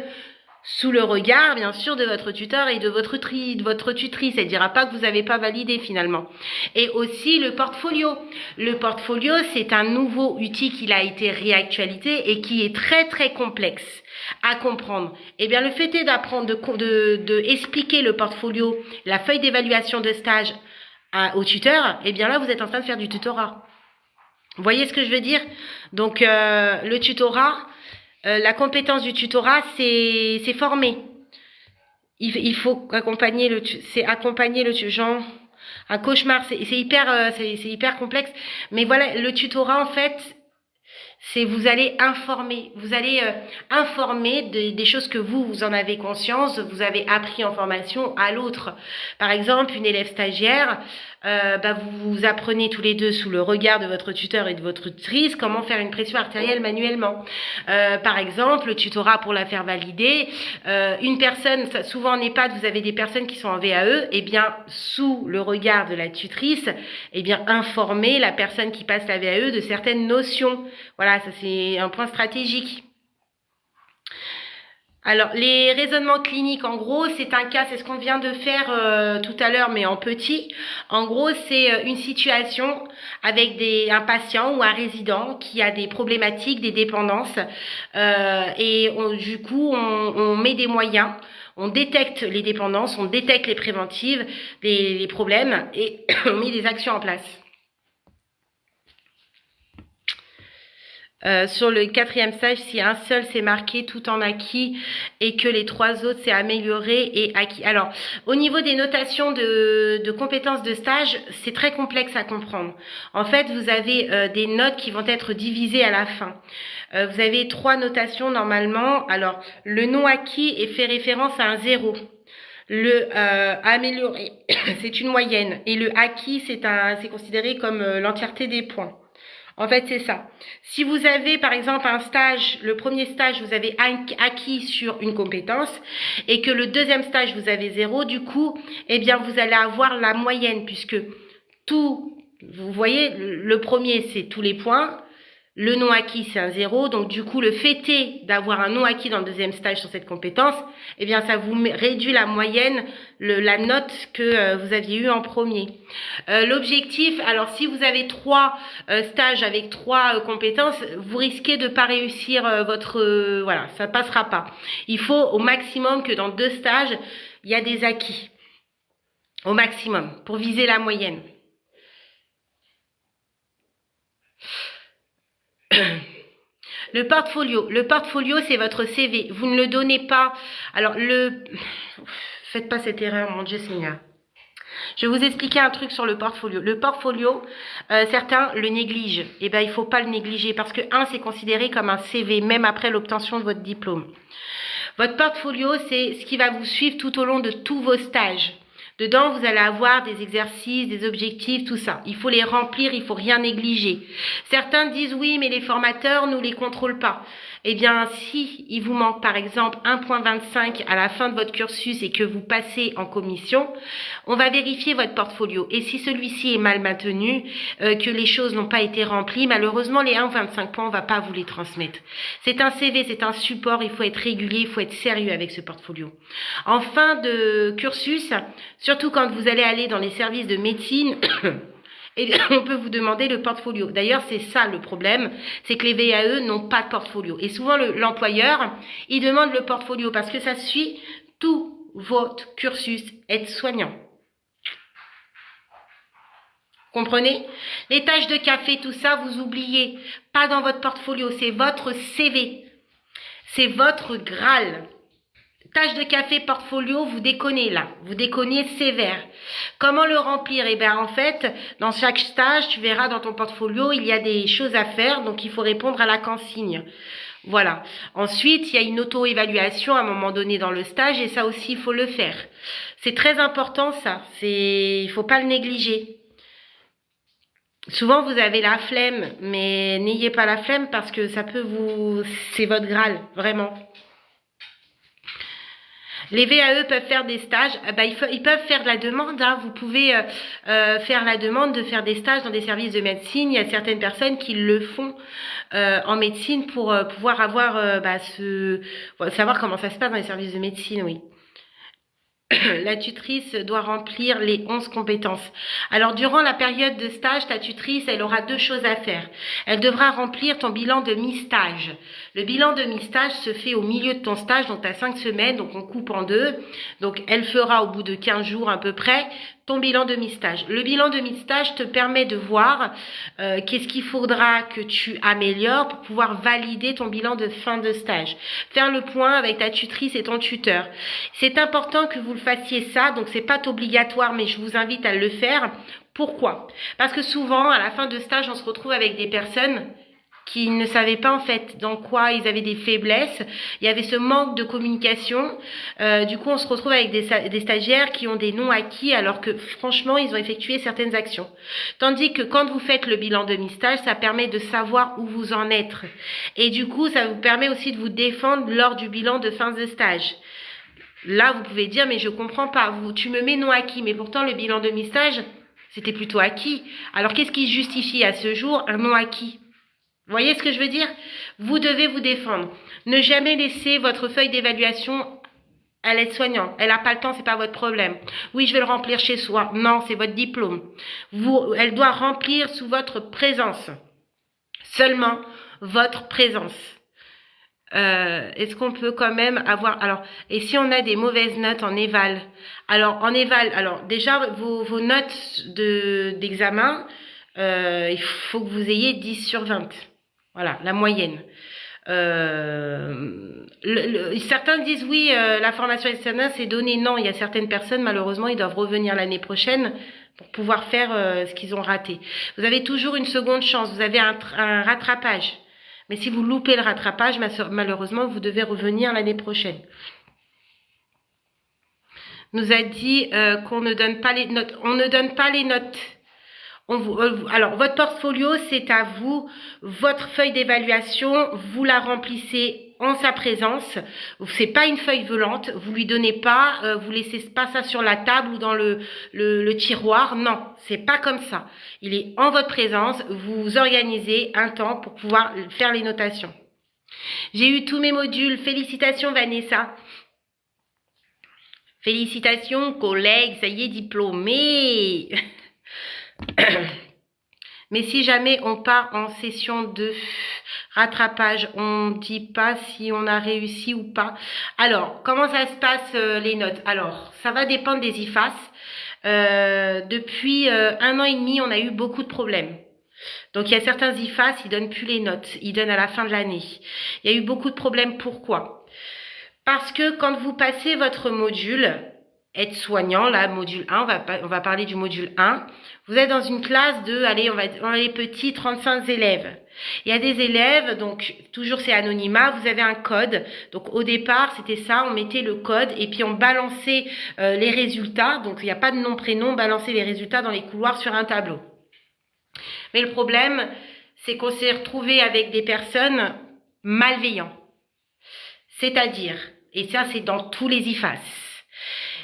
Sous le regard, bien sûr, de votre tuteur et de votre tutrice. Elle dira pas que vous n'avez pas validé finalement. Et aussi le portfolio. Le portfolio, c'est un nouveau outil qui a été réactualisé et qui est très très complexe à comprendre. Eh bien, le fait est d'apprendre, de expliquer le portfolio, la feuille d'évaluation de stage au tuteur, eh bien là, vous êtes en train de faire du tutorat. Vous voyez ce que je veux dire? Donc, le tutorat... la compétence du tutorat, c'est former. Il faut accompagner accompagner le Jean. Un cauchemar, c'est hyper complexe. Mais voilà, le tutorat, en fait, c'est vous allez informer. Vous allez informer des choses que vous en avez conscience, vous avez appris en formation à l'autre. Par exemple, une élève stagiaire, vous apprenez tous les deux sous le regard de votre tuteur et de votre tutrice comment faire une pression artérielle manuellement. Par exemple, le tutorat pour la faire valider. Une personne, souvent en EHPAD, vous avez des personnes qui sont en VAE, et bien sous le regard de la tutrice, et bien informer la personne qui passe la VAE de certaines notions. Voilà, ça c'est un point stratégique. Alors, les raisonnements cliniques, en gros, c'est un cas, c'est ce qu'on vient de faire tout à l'heure, mais en petit. En gros, c'est une situation avec un patient ou un résident qui a des problématiques, des dépendances, et du coup, on met des moyens. On détecte les dépendances, on détecte les préventives, les problèmes, et on met des actions en place. Sur le 4e stage, si un seul c'est marqué tout en acquis et que les 3 autres c'est amélioré et acquis. Alors, au niveau des notations de compétences de stage, c'est très complexe à comprendre. En fait, vous avez des notes qui vont être divisées à la fin. Vous avez 3 notations normalement. Alors, le non acquis est fait référence à un 0. Le amélioré, c'est une moyenne. Et le acquis, c'est considéré comme l'entièreté des points. En fait, c'est ça. Si vous avez, par exemple, un stage, le premier stage, vous avez acquis sur une compétence et que le deuxième stage, vous avez 0, du coup, eh bien, vous allez avoir la moyenne puisque vous voyez, le premier, c'est tous les points. Le non acquis, c'est un 0. Donc, du coup, le fait est d'avoir un non acquis dans le deuxième stage sur cette compétence, eh bien, ça vous réduit la moyenne, la note que vous aviez eue en premier. L'objectif, alors, si vous avez 3 stages avec 3 compétences, vous risquez de pas réussir voilà, ça passera pas. Il faut au maximum que dans 2 stages, il y a des acquis. Au maximum, pour viser la moyenne. Le portfolio, c'est votre CV. Vous ne le donnez pas. Alors, faites pas cette erreur, mon Dieu Seigneur. Je vais vous expliquer un truc sur le portfolio. Le portfolio, certains le négligent. Eh ben, il faut pas le négliger parce que c'est considéré comme un CV, même après l'obtention de votre diplôme. Votre portfolio, c'est ce qui va vous suivre tout au long de tous vos stages. Dedans, vous allez avoir des exercices, des objectifs, tout ça. Il faut les remplir, il faut rien négliger. Certains disent oui, mais les formateurs nous les contrôlent pas. Eh bien, si il vous manque par exemple 1,25 à la fin de votre cursus et que vous passez en commission, on va vérifier votre portfolio. Et si celui-ci est mal maintenu, que les choses n'ont pas été remplies, malheureusement, les 1,25 points, on va pas vous les transmettre. C'est un CV, c'est un support, il faut être régulier, il faut être sérieux avec ce portfolio. En fin de cursus, surtout quand vous allez aller dans les services de médecine, et on peut vous demander le portfolio. D'ailleurs, c'est ça le problème, c'est que les VAE n'ont pas de portfolio. Et souvent, l'employeur, il demande le portfolio parce que ça suit tout votre cursus aide-soignant. Comprenez? Les tâches de café, tout ça, vous oubliez. Pas dans votre portfolio, c'est votre CV. C'est votre Graal. Tâche de café, portfolio, vous déconnez là. Vous déconnez sévère. Comment le remplir? Eh bien, en fait, dans chaque stage, tu verras dans ton portfolio, il y a des choses à faire. Donc, il faut répondre à la consigne. Voilà. Ensuite, il y a une auto-évaluation à un moment donné dans le stage. Et ça aussi, il faut le faire. C'est très important, ça. Il faut pas le négliger. Souvent, vous avez la flemme. Mais n'ayez pas la flemme parce que ça peut c'est votre Graal, vraiment. Les VAE peuvent faire des stages, ils peuvent faire de la demande. Vous pouvez faire la demande de faire des stages dans des services de médecine. Il y a certaines personnes qui le font en médecine pour pouvoir avoir savoir comment ça se passe dans les services de médecine, oui. La tutrice doit remplir les 11 compétences. Alors, durant la période de stage, ta tutrice, elle aura 2 choses à faire. Elle devra remplir ton bilan de mi-stage. Le bilan de mi-stage se fait au milieu de ton stage, donc tu as 5 semaines, donc on coupe en 2. Donc, elle fera au bout de 15 jours à peu près ton bilan de mi-stage. Le bilan de mi-stage te permet de voir qu'est-ce qu'il faudra que tu améliores pour pouvoir valider ton bilan de fin de stage. Faire le point avec ta tutrice et ton tuteur. C'est important que vous le fassiez ça, donc c'est pas obligatoire, mais je vous invite à le faire. Pourquoi? Parce que souvent, à la fin de stage, on se retrouve avec des personnes qui ne savaient pas en fait dans quoi ils avaient des faiblesses. Il y avait ce manque de communication. Du coup, on se retrouve avec des stagiaires qui ont des non acquis alors que franchement, ils ont effectué certaines actions. Tandis que quand vous faites le bilan de mi-stage, ça permet de savoir où vous en êtes. Et du coup, ça vous permet aussi de vous défendre lors du bilan de fin de stage. Là, vous pouvez dire, mais je comprends pas. Tu me mets non acquis, mais pourtant le bilan de mi-stage, c'était plutôt acquis. Alors, qu'est-ce qui justifie à ce jour un non acquis? Vous voyez ce que je veux dire? Vous devez vous défendre. Ne jamais laisser votre feuille d'évaluation à l'aide-soignant. Elle n'a pas le temps, c'est pas votre problème. Oui, je vais le remplir chez soi. Non, c'est votre diplôme. Elle doit remplir sous votre présence. Seulement votre présence. Est-ce qu'on peut quand même avoir... Alors, et si on a des mauvaises notes en éval? Alors, en éval, alors déjà, vos notes d'examen, il faut que vous ayez 10 sur 20. Voilà, la moyenne. Certains disent oui, la formation externe c'est donné. Non, il y a certaines personnes, malheureusement, ils doivent revenir l'année prochaine pour pouvoir faire ce qu'ils ont raté. Vous avez toujours une seconde chance, vous avez un rattrapage. Mais si vous loupez le rattrapage, malheureusement, vous devez revenir l'année prochaine. Nous a dit qu'on ne donne pas les notes. On ne donne pas les notes. Alors, votre portfolio, c'est à vous. Votre feuille d'évaluation, vous la remplissez en sa présence. C'est pas une feuille volante. Vous lui donnez pas, vous laissez pas ça sur la table ou dans le tiroir. Non, c'est pas comme ça. Il est en votre présence. Vous organisez un temps pour pouvoir faire les notations. J'ai eu tous mes modules. Félicitations, Vanessa. Félicitations, collègues. Ça y est, diplômé. Mais si jamais on part en session de rattrapage, on ne dit pas si on a réussi ou pas. Alors, comment ça se passe les notes? Alors, ça va dépendre des IFAS. Depuis 1 an et demi, on a eu beaucoup de problèmes. Donc, il y a certains IFAS, ils donnent plus les notes. Ils donnent à la fin de l'année. Il y a eu beaucoup de problèmes. Pourquoi? Parce que quand vous passez votre module aide-soignant, là, module 1, on va parler du module 1. Vous êtes dans une classe de, allez, on va les petits, 35 élèves. Il y a des élèves, donc toujours c'est anonymat, vous avez un code. Donc au départ, c'était ça, on mettait le code et puis on balançait les résultats. Donc il n'y a pas de nom, prénom, on balançait les résultats dans les couloirs sur un tableau. Mais le problème, c'est qu'on s'est retrouvé avec des personnes malveillantes. C'est-à-dire, et ça c'est dans tous les IFAS,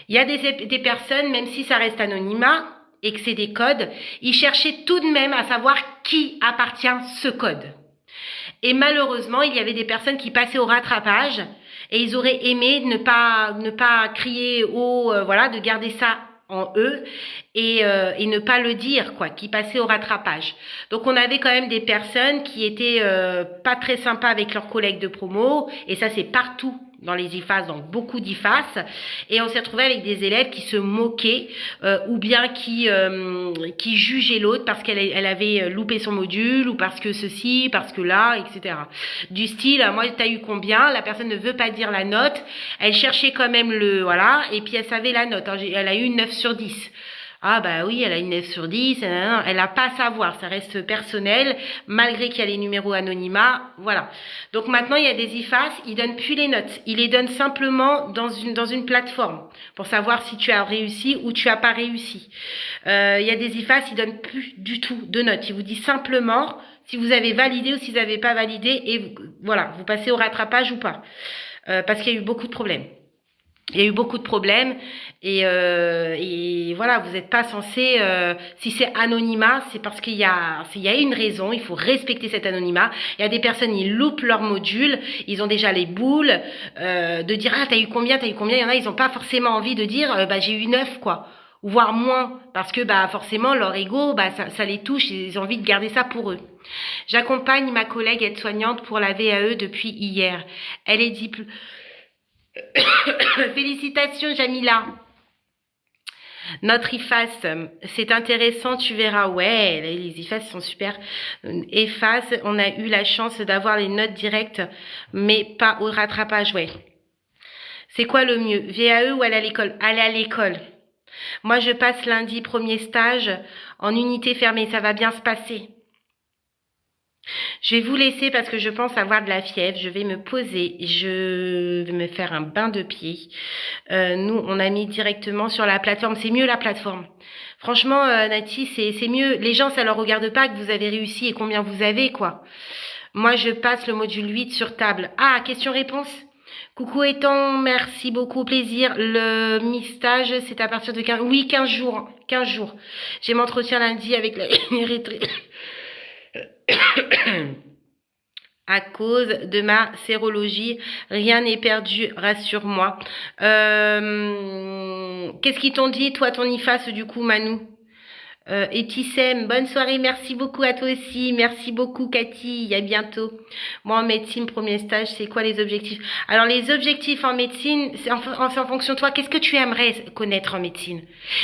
il y a des personnes, même si ça reste anonymat et que c'est des codes, ils cherchaient tout de même à savoir qui appartient ce code. Et malheureusement, il y avait des personnes qui passaient au rattrapage et ils auraient aimé ne pas crier haut, voilà, de garder ça en eux et ne pas le dire, quoi, qui passaient au rattrapage. Donc on avait quand même des personnes qui étaient pas très sympas avec leurs collègues de promo et ça c'est partout dans les IFAS, dans beaucoup d'IFAS, et on s'est retrouvé avec des élèves qui se moquaient ou bien qui jugeaient l'autre parce qu'elle avait loupé son module ou parce que ceci, parce que là, etc. Du style, moi t'as eu combien? La personne ne veut pas dire la note, elle cherchait quand même voilà, et puis elle savait la note, hein, elle a eu une 9 sur 10. Ah bah oui, elle a une 9 sur 10, elle n'a pas à savoir, ça reste personnel, malgré qu'il y a les numéros anonymat, voilà. Donc maintenant, il y a des IFAS, ils donnent plus les notes, ils les donnent simplement dans une plateforme, pour savoir si tu as réussi ou tu as pas réussi. Il y a des IFAS, ils donnent plus du tout de notes, ils vous disent simplement si vous avez validé ou si vous n'avez pas validé, et voilà, vous passez au rattrapage ou pas, parce qu'il y a eu beaucoup de problèmes. Il y a eu beaucoup de problèmes et voilà, vous n'êtes pas censé, si c'est anonymat, c'est parce qu'il y a une raison, il faut respecter cet anonymat. Il y a des personnes, ils loupent leur module, ils ont déjà les boules, de dire, ah, t'as eu combien, il y en a, ils n'ont pas forcément envie de dire, j'ai eu 9, quoi. Ou voire moins, parce que, forcément, leur ego, ça les touche, ils ont envie de garder ça pour eux. J'accompagne ma collègue aide-soignante pour la VAE depuis hier. Elle est Félicitations, Jamila. Notre IFAS, c'est intéressant, tu verras. Ouais, les IFAS sont super. EFAS, on a eu la chance d'avoir les notes directes, mais pas au rattrapage, ouais. C'est quoi le mieux, VAE ou aller à l'école? Aller à l'école. Moi, je passe lundi, premier stage, en unité fermée. Ça va bien se passer. Je vais vous laisser parce que je pense avoir de la fièvre. Je vais me poser. Je vais me faire un bain de pied. Nous, on a mis directement sur la plateforme. C'est mieux la plateforme. Franchement, Nati, c'est mieux. Les gens, ça leur regarde pas que vous avez réussi et combien vous avez, quoi. Moi, je passe le module 8 sur table. Ah, question-réponse. Coucou Étang, merci beaucoup, plaisir. Le mi-stage, c'est à partir de 15... Oui, 15 jours. 15 jours. J'ai mon entretien lundi avec la à cause de ma sérologie, rien n'est perdu, rassure-moi. Qu'est-ce qu'ils t'ont dit, toi, ton IFAS, du coup, Manu? Et Tissem, bonne soirée, merci beaucoup à toi aussi, merci beaucoup Cathy, à bientôt. Moi en médecine, premier stage, c'est quoi les objectifs? Alors les objectifs en médecine, c'est en fonction de toi, qu'est-ce que tu aimerais connaître en médecine?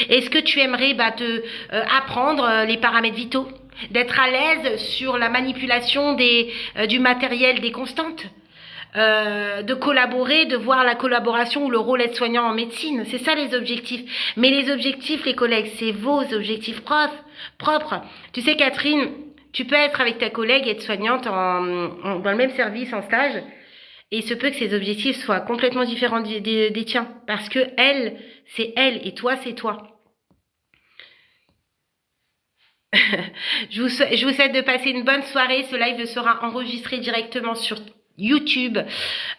Est-ce que tu aimerais te apprendre les paramètres vitaux? D'être à l'aise sur la manipulation du matériel des constantes? De collaborer, de voir la collaboration ou le rôle aide-soignant en médecine. C'est ça les objectifs. Mais les objectifs, les collègues, c'est vos objectifs propres. Tu sais, Catherine, tu peux être avec ta collègue aide-soignante dans le même service, en stage, et il se peut que ses objectifs soient complètement différents des tiens. Parce que elle, c'est elle, et toi, c'est toi. Je vous souhaite de passer une bonne soirée. Ce live sera enregistré directement sur YouTube.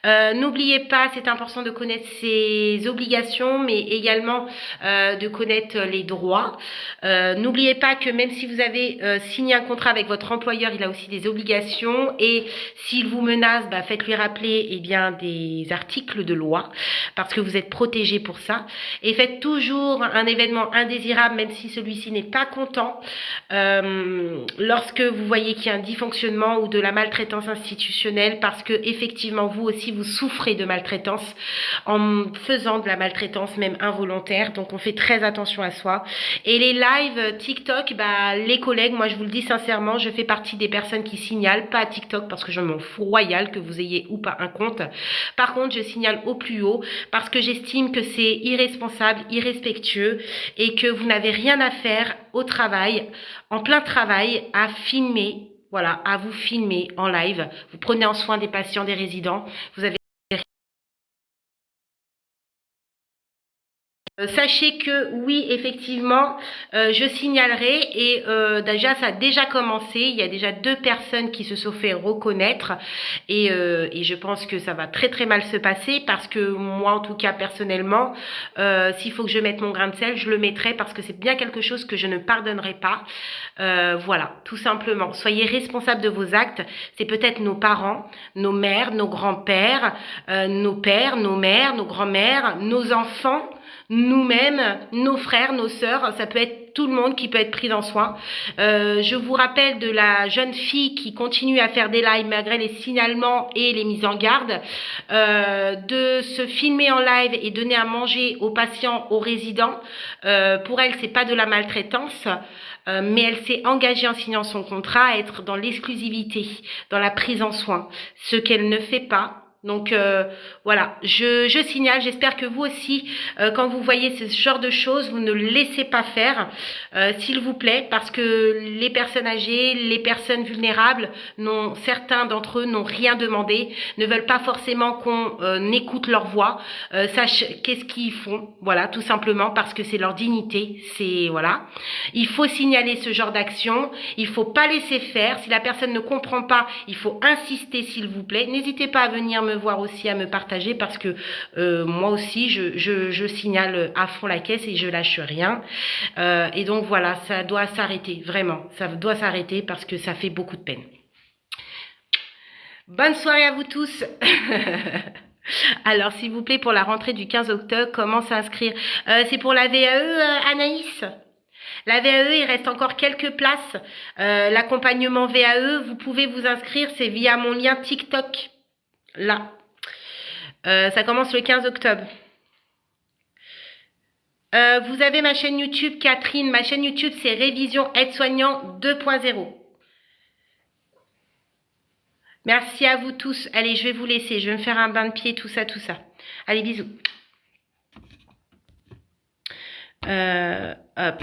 N'oubliez pas, c'est important de connaître ses obligations, mais également de connaître les droits. N'oubliez pas que même si vous avez signé un contrat avec votre employeur, il a aussi des obligations, et s'il vous menace, faites-lui rappeler des articles de loi, parce que vous êtes protégé pour ça. Et faites toujours un événement indésirable, même si celui-ci n'est pas content, lorsque vous voyez qu'il y a un dysfonctionnement ou de la maltraitance institutionnelle, parce que effectivement vous aussi vous souffrez de maltraitance en faisant de la maltraitance même involontaire, donc on fait très attention à soi. Et les lives TikTok, les collègues, moi je vous le dis sincèrement, je fais partie des personnes qui signalent, pas à TikTok parce que je m'en fous royal que vous ayez ou pas un compte. Par contre je signale au plus haut parce que j'estime que c'est irresponsable, irrespectueux, et que vous n'avez rien à faire au travail, en plein travail, à filmer. Voilà, à vous filmer en live. Vous prenez en soin des patients, des résidents. Vous avez sachez que oui, effectivement, je signalerai, et déjà ça a déjà commencé. Il y a déjà 2 personnes qui se sont fait reconnaître, et je pense que ça va très très mal se passer, parce que moi en tout cas personnellement, s'il faut que je mette mon grain de sel, je le mettrai, parce que c'est bien quelque chose que je ne pardonnerai pas. Voilà, tout simplement. Soyez responsables de vos actes. C'est peut-être nos parents, nos mères, nos grands-pères, nos pères, nos mères, nos grands-mères, nos enfants, nous-mêmes, nos frères, nos sœurs, ça peut être tout le monde qui peut être pris en soin. Je vous rappelle de la jeune fille qui continue à faire des lives malgré les signalements et les mises en garde, de se filmer en live et donner à manger aux patients, aux résidents. Pour elle, c'est pas de la maltraitance. Mais elle s'est engagée en signant son contrat à être dans l'exclusivité, dans la prise en soin, ce qu'elle ne fait pas. Donc voilà, je signale, j'espère que vous aussi, quand vous voyez ce genre de choses, vous ne le laissez pas faire, s'il vous plaît, parce que les personnes âgées, les personnes vulnérables, certains d'entre eux n'ont rien demandé, ne veulent pas forcément qu'on écoute leur voix, sache qu'est-ce qu'ils font, voilà, tout simplement parce que c'est leur dignité, voilà. Il faut signaler ce genre d'action, il faut pas laisser faire, si la personne ne comprend pas, il faut insister s'il vous plaît, n'hésitez pas à venir me voir aussi, à me partager, parce que moi aussi je signale à fond la caisse et je lâche rien, et donc voilà, ça doit s'arrêter, vraiment, ça doit s'arrêter parce que ça fait beaucoup de peine. Bonne soirée à vous tous. Alors s'il vous plaît, pour la rentrée du 15 octobre, comment s'inscrire? C'est pour la VAE, Anaïs? La VAE, il reste encore quelques places. L'accompagnement VAE, vous pouvez vous inscrire, c'est via mon lien TikTok. Là. Ça commence le 15 octobre. Vous avez ma chaîne YouTube, Catherine. Ma chaîne YouTube, c'est Révision Aide-Soignant 2.0. Merci à vous tous. Allez, je vais vous laisser. Je vais me faire un bain de pied, tout ça, tout ça. Allez, bisous. Hop.